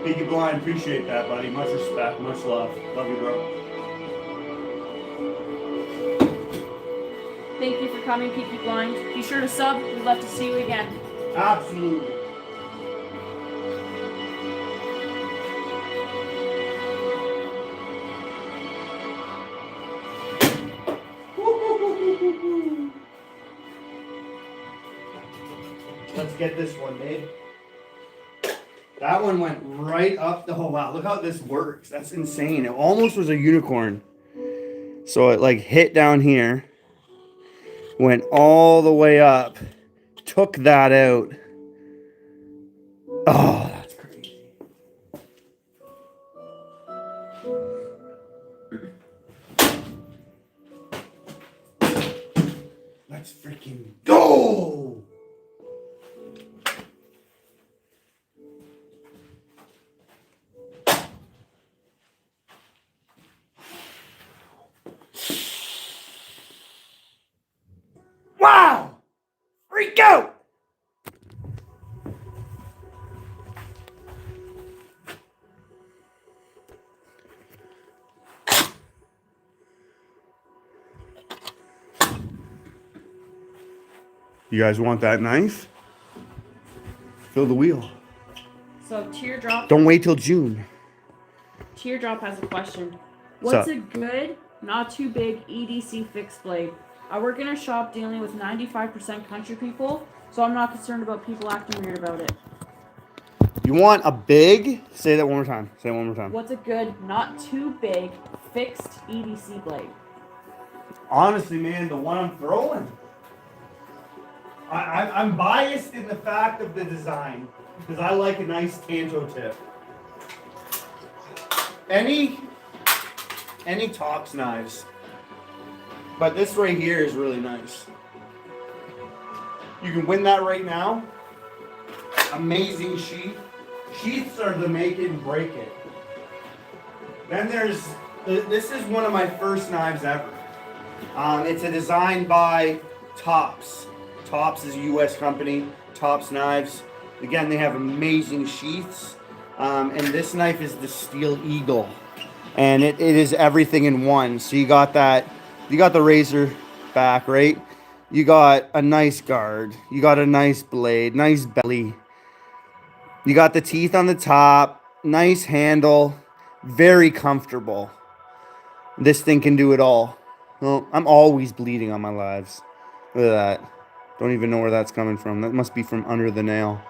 Peaky Blind, appreciate that, buddy. Much respect, much love. Love you, bro. Thank you for coming, Peaky Blind. Be sure to sub. We'd love to see you again. Absolutely. Let's get this one, babe. That one went right up the whole. Wow, look how this works. That's insane. It almost was a unicorn. So it like hit down here, went all the way up, took that out. Oh, that's crazy. Let's freaking go! Wow! Freak out! You guys want that knife? Fill the wheel. So Teardrop. Don't wait till June. Teardrop has a question. What's a good, not too big EDC fixed blade? I work in a shop dealing with 95% country people, so I'm not concerned about people acting weird about it. You want a big? Say that one more time. Say it one more time. What's a good, not too big, fixed EDC blade? Honestly, man, the one I'm throwing. I'm biased in the fact of the design because I like a nice tanto tip. Any Tops knives, but this right here is really nice. You can win that right now. Amazing sheath. Sheaths are the make it and break it. Then this is one of my first knives ever. It's a design by Tops. Tops is a U.S. company. Tops Knives. Again, they have amazing sheaths. And this knife is the Steel Eagle. and it is everything in one. So you got that, you got the razor back, right? You got a nice guard. You got a nice blade, nice belly. You got the teeth on the top, nice handle, very comfortable. This thing can do it all. Well, I'm always bleeding on my lives. Look at that. Don't even know where that's coming from. That must be from under the nail.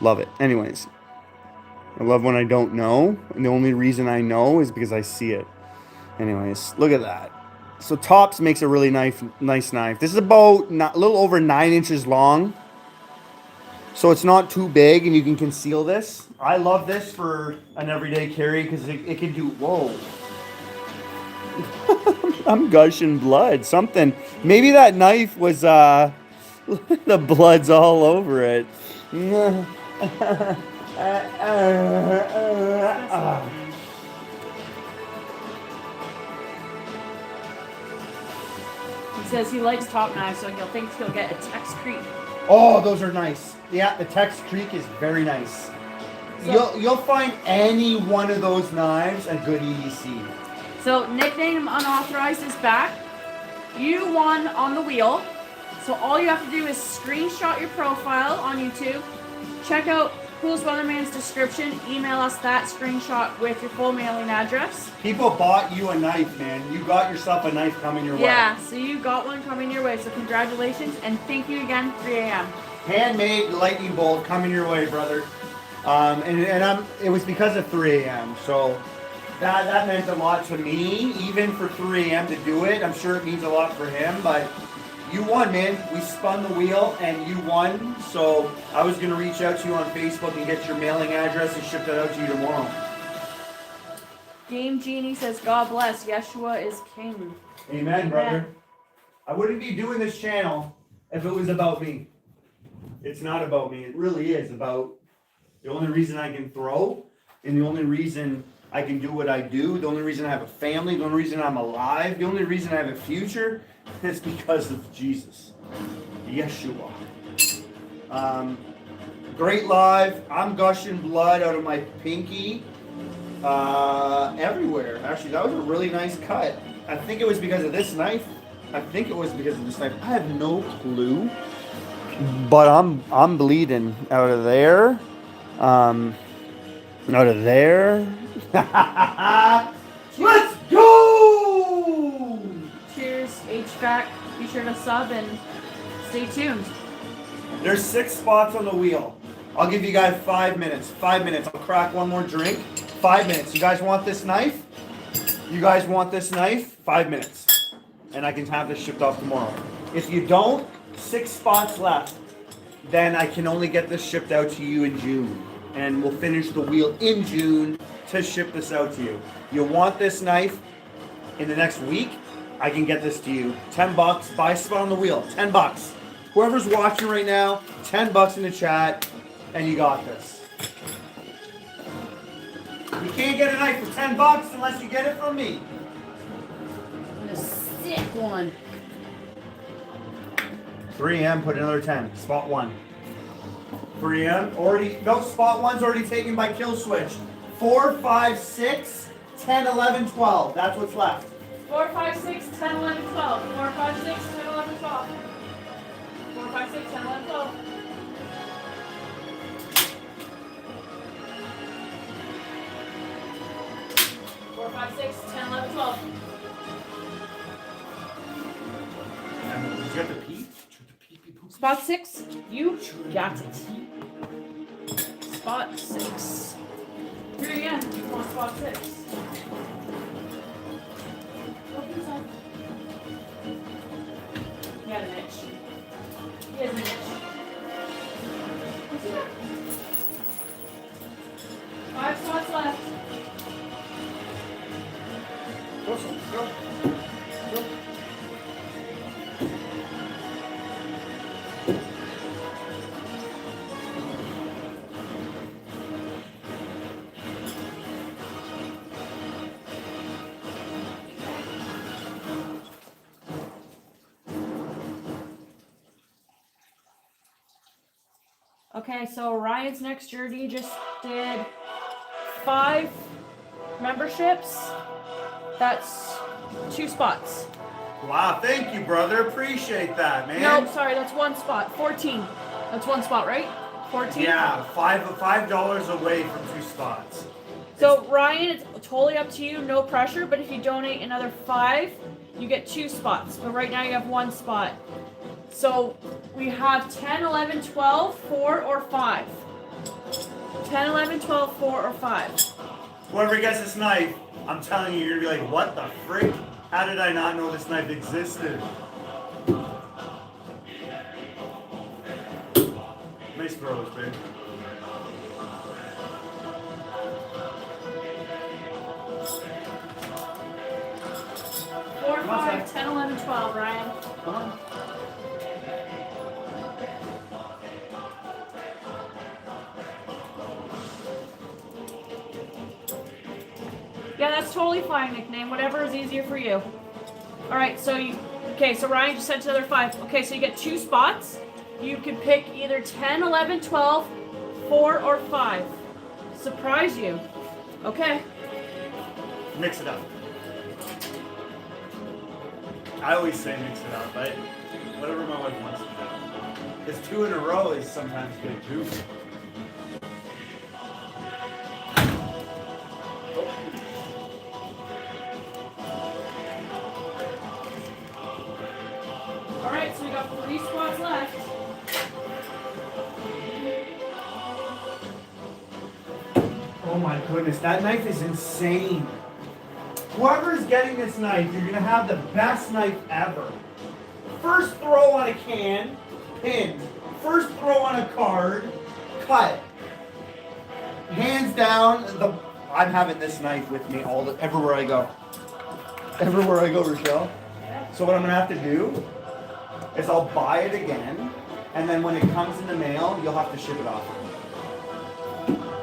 Love it. Anyways, I love when I don't know. And the only reason I know is because I see it. Anyways, look at that. So Tops makes a really nice knife. This is about a little over 9 inches long. So it's not too big and you can conceal this. I love this for an everyday carry because it can do, whoa. I'm gushing blood. Something. Maybe that knife was, the blood's all over it. He says he likes top knives, so he'll think he'll get a Tex Creek. Oh, those are nice. Yeah, the Tex Creek is very nice. So, you'll find any one of those knives a good EDC. So nickname unauthorized is back. You won on the wheel. So all you have to do is screenshot your profile on YouTube. Check out Coolest Weatherman's description. Email us that screenshot with your full mailing address. People bought you a knife, man. You got yourself a knife coming your way. Yeah, so you got one coming your way. So congratulations and thank you again, 3 a.m. Handmade lightning bolt coming your way, brother. It was because of 3 a.m. So that meant a lot to me, even for 3 a.m. to do it. I'm sure it means a lot for him, but you won, man. We spun the wheel and you won. So I was going to reach out to you on Facebook and get your mailing address and ship that out to you tomorrow. Game Genie says, God bless. Yeshua is king. Amen, brother. I wouldn't be doing this channel if it was about me. It's not about me. It really is about the only reason I can throw and the only reason I can do what I do, the only reason I have a family, the only reason I'm alive, the only reason I have a future is because of Jesus. Yeshua. Great live. I'm gushing blood out of my pinky. Everywhere. Actually, that was a really nice cut. I think it was because of this knife. I have no clue. But I'm bleeding out of there. Out of there. Let's go! Cheers, HVAC. Be sure to sub and stay tuned. There's 6 spots on the wheel. I'll give you guys 5 minutes. 5 minutes. I'll crack one more drink. 5 minutes. You guys want this knife? 5 minutes. And I can have this shipped off tomorrow. If you don't, 6 spots left. Then I can only get this shipped out to you in June. And we'll finish the wheel in June to ship this out to you. You want this knife in the next week? I can get this to you. $10. Buy spot on the wheel. $10. Whoever's watching right now, $10 in the chat, and you got this. You can't get a knife for $10 unless you get it from me. A sick one. 3M, put another 10. Spot 1. 3M, already, no, spot 1's already taken by killswitch. 4, 5, 6, 10, 11, 12. That's what's left. 4, 5, 6, 10, 11, 12. 4, 5, 6, 10, 11, 12. 4, 5, 6, 10, 11, 12. 4, 5, 6, 10, 11, 12. You got the peep? Spot 6, you got it. Spot 6. Here again, you want spot 6. Look inside. He had an itch. He has an itch. What's it? 5 spots left. Go. Okay, so Ryan's next journey just did 5 memberships, that's 2 spots. Wow, thank you, brother. Appreciate that, man. No, sorry, that's 1 spot. 14. That's 1 spot, right? 14? Yeah, $5 away from 2 spots. So Ryan, it's totally up to you, no pressure, but if you donate another 5, you get 2 spots. But right now you have 1 spot. So we have 10, 11, 12, 4, or 5. 10, 11, 12, 4, or 5. Whoever gets this knife, I'm telling you, you're gonna be like, what the frick? How did I not know this knife existed? Nice throws, babe. Four, 5, 10, 11, 12, Ryan. Come on. Yeah, that's totally fine, nickname. Whatever is easier for you. Alright, so so Ryan just sent another 5. Okay, so you get 2 spots. You could pick either 10, 11, 12, 4, or 5. Surprise you. Okay. Mix it up. I always say mix it up, but whatever my wife wants to do. Because 2 in a row is sometimes good too. Alright, so we got 3 spots left. Oh my goodness, that knife is insane. Whoever's getting this knife, you're gonna have the best knife ever. First throw on a can, pinned. First throw on a card, cut. Hands down, I'm having this knife with me everywhere I go. Everywhere I go, Rochelle. So what I'm gonna have to do is I'll buy it again, and then when it comes in the mail, you'll have to ship it off.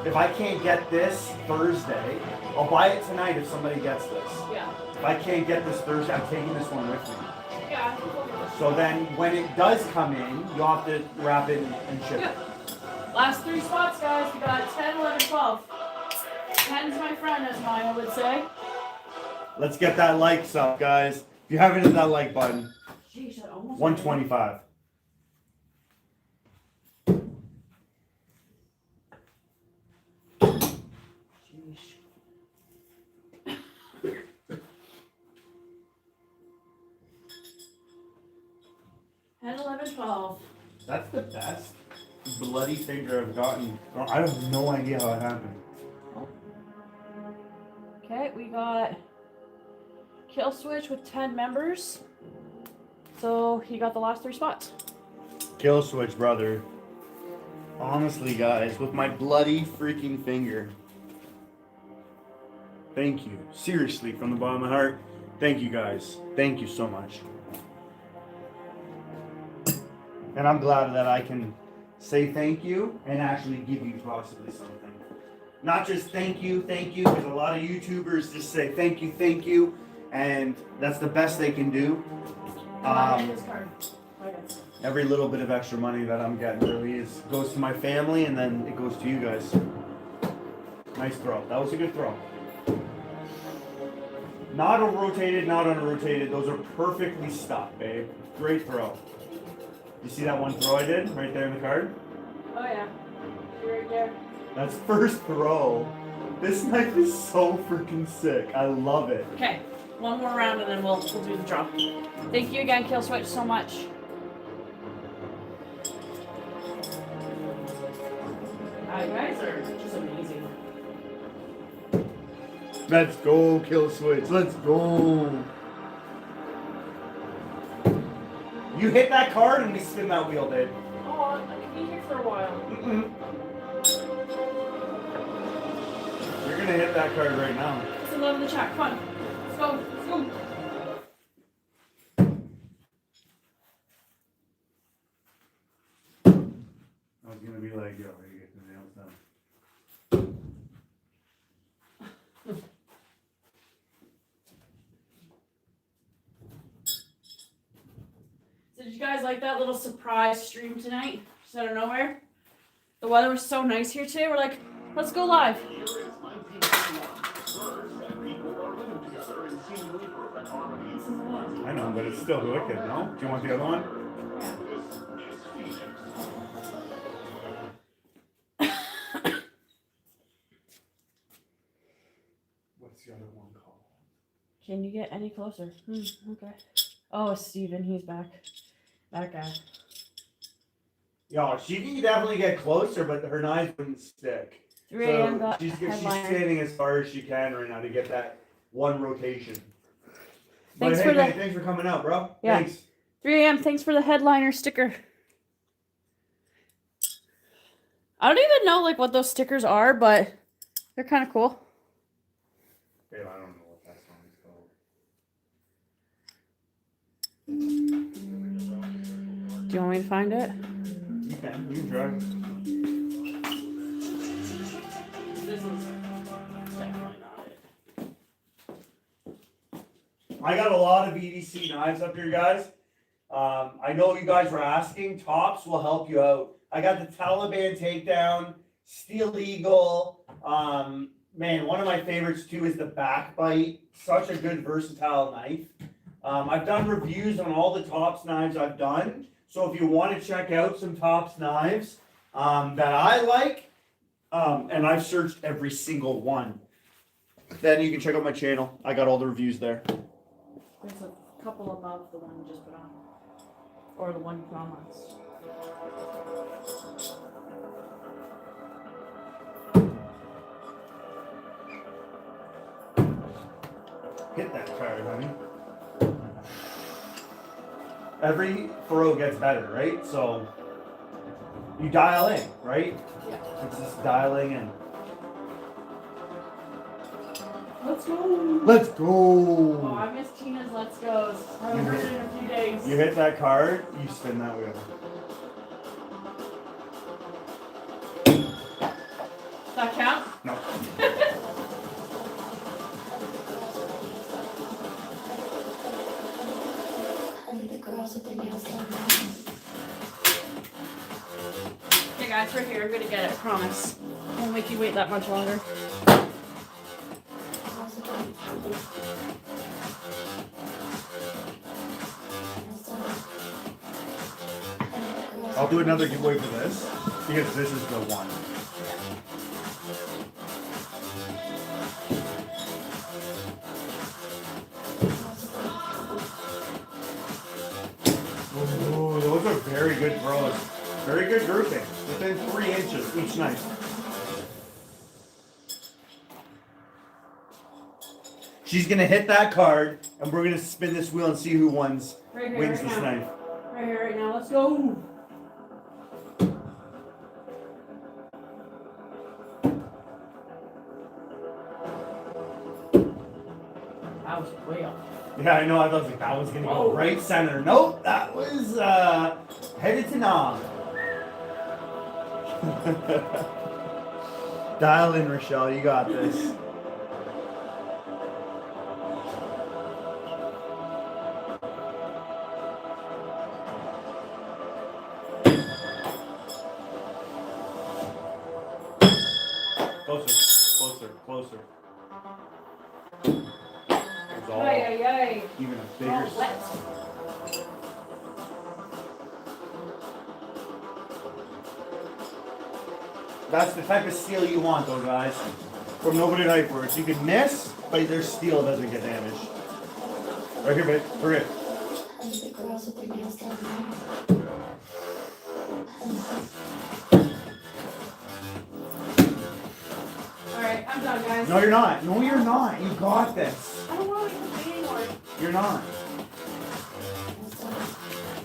If I can't get this Thursday, I'll buy it tonight if somebody gets this. Yeah. If I can't get this Thursday, I'm taking this one with me. Yeah, I think we'll do this. So then when it does come in, you'll have to wrap it and ship it. Last 3 spots, guys. We got 10, 11, 12. 10's my friend, as Maya would say. Let's get that likes up, guys. If you haven't hit that like button, Jeez, that almost 125. Ten, 11, 12. That's the best bloody finger I've gotten. I have no idea how it happened. Okay, we got Killswitch with 10 members. So he got the last 3 spots. Killswitch, brother. Honestly, guys, with my bloody freaking finger. Thank you. Seriously, from the bottom of my heart. Thank you, guys. Thank you so much. And I'm glad that I can say thank you and actually give you possibly something. Not just thank you, because a lot of YouTubers just say thank you, and that's the best they can do. Every little bit of extra money that I'm getting really goes to my family, and then it goes to you guys. Nice throw. That was a good throw. Not rotated, not unrotated. Those are perfectly stuck, babe. Great throw. You see that one throw I did right there in the card? Oh yeah, right there. That's first throw. This knife is so freaking sick. I love it. Okay, one more round and then we'll do the draw. Thank you again, Killswitch, so much. You guys are just amazing. Let's go, Killswitch. Let's go. You hit that card and we spin that wheel, babe. Oh, I can be here for a while. You're gonna hit that card right now. Let's love in the chat. Come on. Let's go. Let's go. I was gonna be like, yo, you get the nails done. So did you guys like that little surprise stream tonight? Just out of nowhere? The weather was so nice here today. We're like, let's go live. Here is 1991. First, in the one. I know, but it's still wicked, no? Do you want the other one? What's the other one called? Can you get any closer? Okay. Oh, Steven, he's back. That guy. Yeah, she can definitely get closer, but her knife wouldn't stick. 3 a.m. So got she's headliner. standing as far as she can right now to get that one rotation. Thanks but for hey, the- thanks for coming out, bro. Yeah. Thanks. 3 a.m. Thanks for the headliner sticker. I don't even know like what those stickers are, but they're kind of cool. Babe, I don't know what that song is called. Do you want me to find it? You can try. This is definitely not it. I got a lot of EDC knives up here, guys. I know you guys were asking. Tops will help you out. I got the Taliban takedown, Steel Eagle. Man, one of my favorites too is the Backbite. Such a good versatile knife. I've done reviews on all the Tops knives I've done. So if you want to check out some Tops knives that I like, and I've searched every single one, then you can check out my channel. I got all the reviews there. There's a couple above the one you just put on. Or the one you put on last. Hit that card, honey. Every throw gets better, right? So you dial in, right? Yeah. It's just dialing in. Let's go. Let's go. Oh, I miss Tina's Let's Go's. I haven't heard it in a few days. You hit that card, you spin that wheel. Does that count? No. Okay guys, right here, I'm gonna get it, I promise. Won't make you wait that much longer. I'll do another giveaway for this because this is the one. Ooh, those are very good throws. Very good grouping. Within 3 inches each knife. She's gonna hit that card, and we're gonna spin this wheel and see who wins Right here, wins right this now. knife. Right here, right now, let's go. That was way up. Yeah, I know. I thought that was gonna go right center. Nope, that was headed to knob. Dial in, Rochelle. You got this. Closer. It's all even a bigger. That's the type of steel you want, though, guys. From Nobody Knifeworks. You can miss, but their steel doesn't get damaged. Right here, babe. Right here. Alright, I'm done, guys. No, you're not. No, you're not. You got this. I don't want to wait anymore. You're not.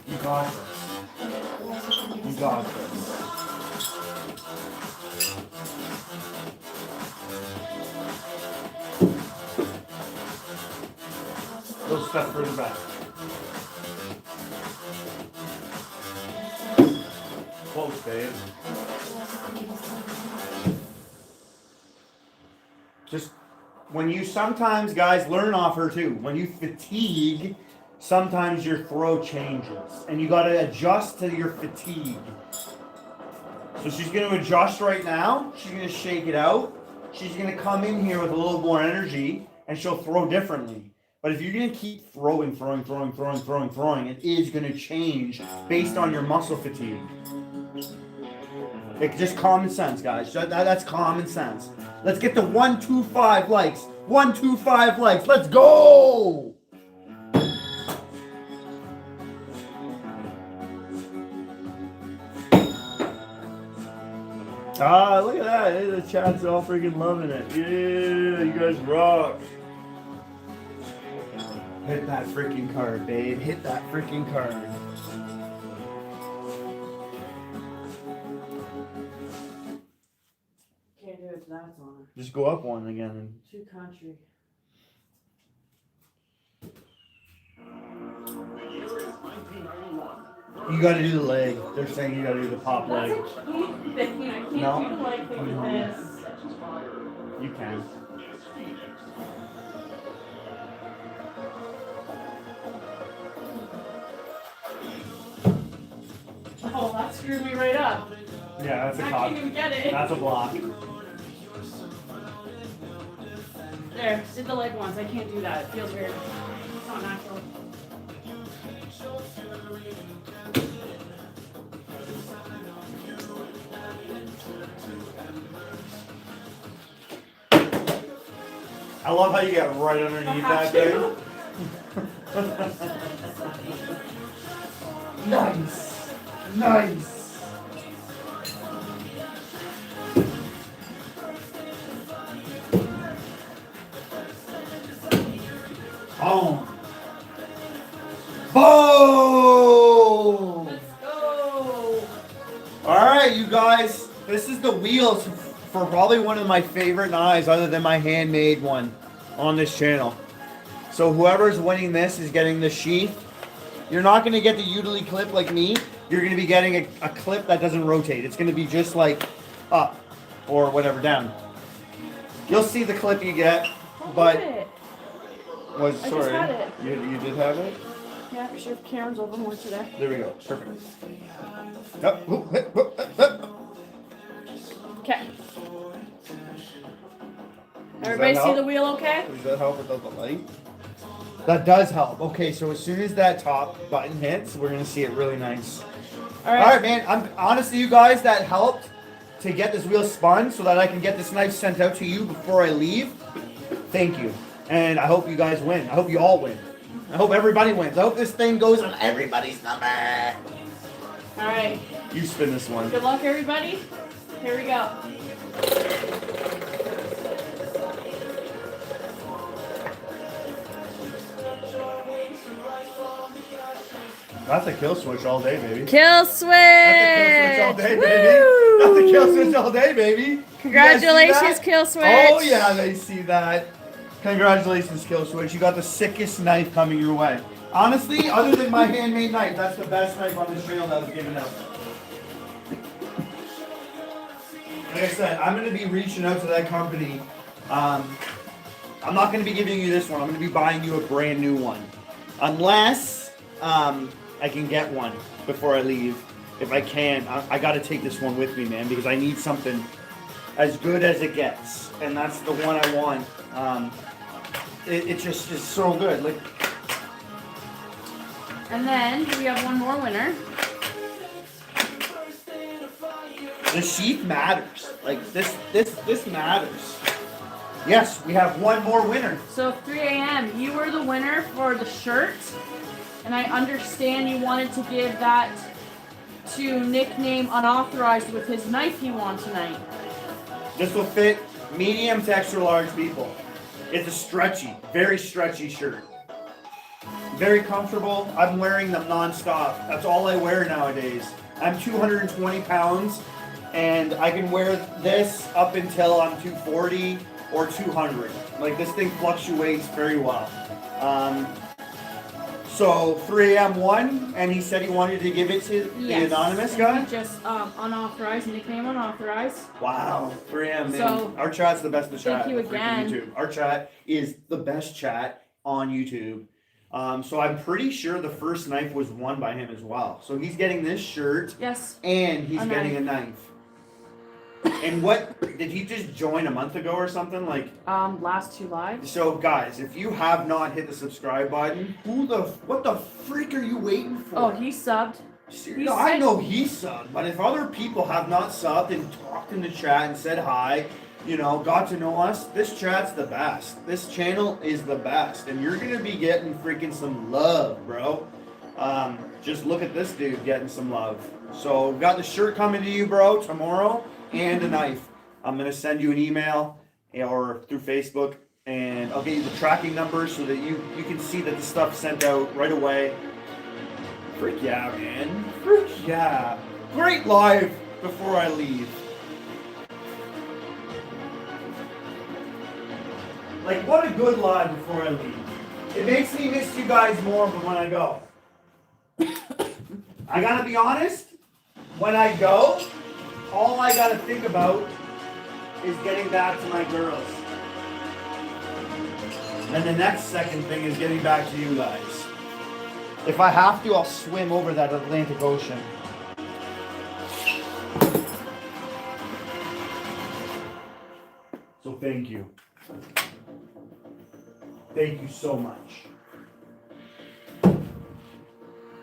You got this. You got this. Go step further back. Close, babe. Just when you sometimes, guys, learn off her too. When you fatigue, sometimes your throw changes, and you got to adjust to your fatigue. So she's going to adjust right now. She's going to shake it out. She's going to come in here with a little more energy, and she'll throw differently. But if you're gonna keep throwing, it is gonna change based on your muscle fatigue. It's just common sense, guys. That's common sense. Let's get the 125 likes. 125 likes. Let's go! Ah, look at that. Hey, the chat's all freaking loving it. Yeah, you guys rock. Hit that freaking card, babe. Hit that freaking card. Can't do it if that's on. Just go up one again. Two country. You gotta do the leg. They're saying you gotta do the pop leg. That's a key thing. I can't No. do the leg thing with this. You can. Oh, that screwed me right up. Yeah, that's a I cop. can't even get it. That's a block. There, did the leg once. I can't do that. It feels weird. It's not natural. I love how you get right underneath that thing. Nice. Nice. Boom. Boom. Let's go. All right, you guys. This is the wheels for probably one of my favorite knives other than my handmade one on this channel. So whoever's winning this is getting the sheath. You're not going to get the utility clip like me. You're going to be getting a clip that doesn't rotate. It's going to be just like up or whatever, down. You'll see the clip you get, but I just had it. You did have it? Yeah, for sure. Karen's over more today. There we go. Perfect. Okay. Everybody see the wheel okay? Does that help without the light? That does help. Okay, so as soon as that top button hits, we're gonna see it really nice. All right, man. I'm honestly, you guys, that helped to get this wheel spun so that I can get this knife sent out to you before I leave. Thank you, and I hope you guys win. I hope you all win. I hope everybody wins. I hope this thing goes on everybody's number. All right. You spin this one. Good luck, everybody. Here we go. That's a kill switch all day, baby. Kill switch. That's a kill switch all day, baby. That's a kill switch all day, baby. Congratulations, Kill Switch. Oh yeah, they see that. Congratulations, Kill Switch. You got the sickest knife coming your way. Honestly, other than my handmade knife, that's the best knife on this channel that was given out. Like I said, I'm going to be reaching out to that company. I'm not going to be giving you this one. I'm going to be buying you a brand new one. Unless I can get one before I leave. If I can, I got to take this one with me, man, because I need something as good as it gets. And that's the one I want. It just is so good. Like. And then we have one more winner. The sheath matters. Like this matters. Yes, we have one more winner. So 3 a.m. You were the winner for the shirt, and I understand you wanted to give that to nickname unauthorized with his knife he won tonight. This will fit medium to extra large people. It's a stretchy, very stretchy shirt. Very comfortable. I'm wearing them non-stop. That's all I wear nowadays. I'm 220 pounds, and I can wear this up until I'm 240 or 200. Like, this thing fluctuates very well. So 3 a.m. won, and he said he wanted to give it to the anonymous guy? Just unauthorized, nickname unauthorized. Wow, 3 a.m. man. So, our chat's the best of chat. thank you on freaking again. YouTube. Our chat is the best chat on YouTube. So I'm pretty sure the first knife was won by him as well. So he's getting this shirt. Yes. And he's getting a knife. And what did he just join a month ago or something? Like last 2 lives. so guys, if you have not hit the subscribe button, what the freak are you waiting for? Oh, he subbed. No, I know he subbed, but if other people have not subbed and talked in the chat and said hi, you know, got to know us, this chat's the best. This channel is the best, and you're gonna be getting freaking some love, bro. Just look at this dude getting some love. So got the shirt coming to you, bro, tomorrow, and a knife. I'm gonna send you an email or through Facebook, and I'll get you the tracking number so that you can see that the stuff's sent out right away. Frick yeah, man. Frick yeah. Great live before I leave. Like, what a good live before I leave. It makes me miss you guys more than when I go. I gotta be honest, when I go, all I gotta think about is getting back to my girls. And the next second thing is getting back to you guys. If I have to, I'll swim over that Atlantic Ocean. So thank you. Thank you so much.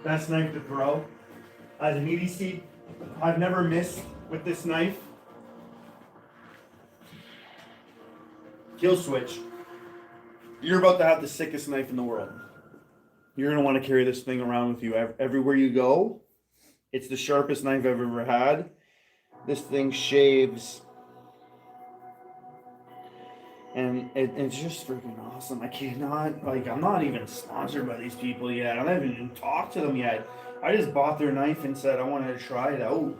Best knife to throw. As an EDC, I've never missed with this knife. Kill switch. You're about to have the sickest knife in the world. You're going to want to carry this thing around with you everywhere you go. It's the sharpest knife I've ever had. This thing shaves. And it's just freaking awesome. I cannot, like, I'm not even sponsored by these people yet. I haven't even talked to them yet. I just bought their knife and said I wanted to try it out.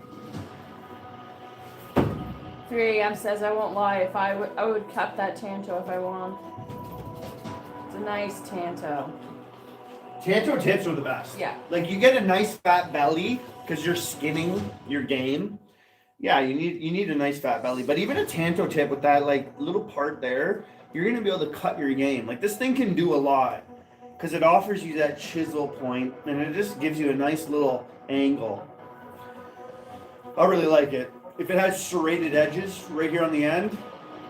3 a.m. says, I won't lie, if I would cut that Tanto if I won. It's a nice Tanto. Tanto tips are the best. Yeah. Like, you get a nice fat belly because you're skinning your game. Yeah, you need a nice fat belly. But even a Tanto tip with that like little part there, you're gonna be able to cut your game. Like, this thing can do a lot because it offers you that chisel point and it just gives you a nice little angle. I really like it. If it has serrated edges right here on the end,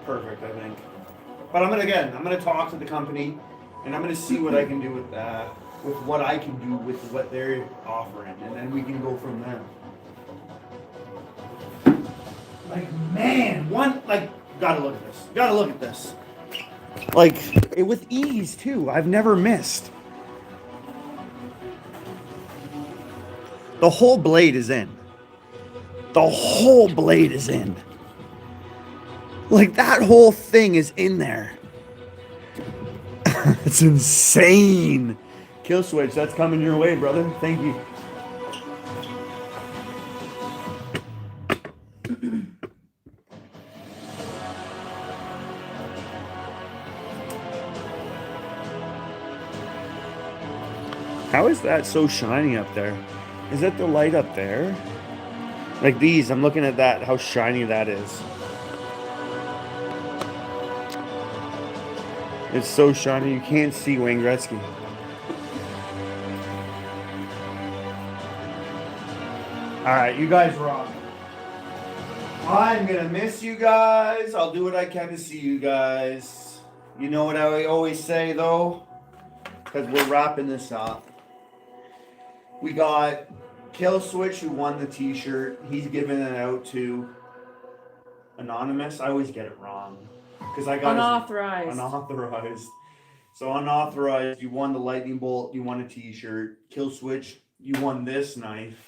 perfect, I think. But I'm gonna talk to the company and I'm gonna see what I can do with that, with what I can do with what they're offering, and then we can go from there. Like, man, gotta look at this. Gotta look at this. Like, with ease, too. I've never missed. The whole blade is in. The whole blade is in. Like, that whole thing is in there. It's insane. Kill switch, that's coming your way, brother. Thank you. How is that so shiny up there? Is that the light up there? Like these, I'm looking at that, how shiny that is. It's so shiny, you can't see Wayne Gretzky. Alright, you guys rock. I'm gonna miss you guys. I'll do what I can to see you guys. You know what I always say though? Because we're wrapping this up. We got Kill Switch, who won the t-shirt. He's giving it out to Anonymous. I always get it wrong. Because I got unauthorized. Unauthorized. So unauthorized, you won the lightning bolt, you won a t-shirt. Kill Switch, you won this knife.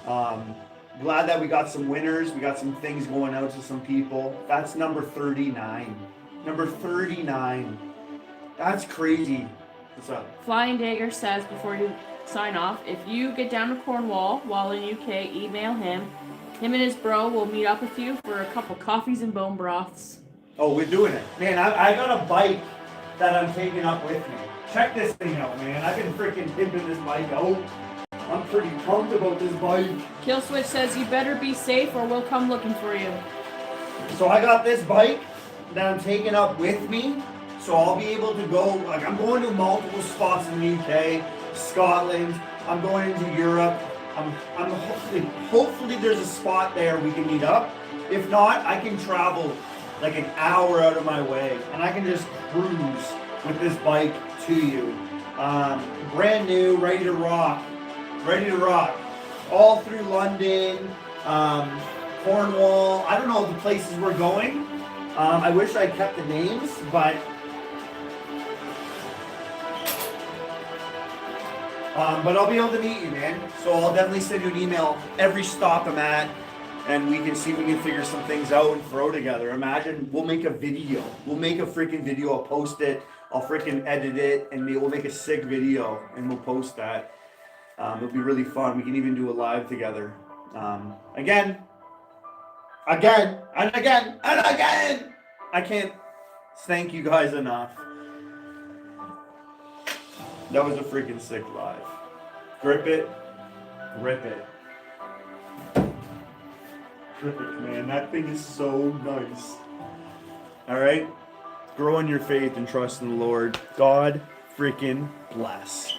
Glad that we got some winners. We got some things going out to some people. That's number 39. Number 39. That's crazy. What's up? Flying Dagger says, before you sign off, if you get down to Cornwall while in UK, email him. Him and his bro will meet up with you for a couple coffees and bone broths. Oh, we're doing it. Man, I got a bike that I'm taking up with me. Check this thing out, man. I've been freaking pimping this bike out. I'm pretty pumped about this bike. Killswitch says, you better be safe or we'll come looking for you. So I got this bike that I'm taking up with me. So I'll be able to go, like, I'm going to multiple spots in the UK, Scotland. I'm going into Europe. I'm hopefully there's a spot there we can meet up. If not, I can travel like an hour out of my way, and I can just cruise with this bike to you. Brand new, ready to rock. Ready to rock. All through London, Cornwall. I don't know the places we're going. I wish I kept the names, but I'll be able to meet you, man. So I'll definitely send you an email every stop I'm at, and we can see if we can figure some things out and throw together. Imagine we'll make a video. We'll make a freaking video. I'll post it. I'll freaking edit it, and we'll make a sick video, and we'll post that. It'll be really fun. We can even do a live together. Again, and again. I can't thank you guys enough. That was a freaking sick live. Grip it. Rip it. Rip it, man. That thing is so nice. Alright? Grow in your faith and trust in the Lord. God freaking bless.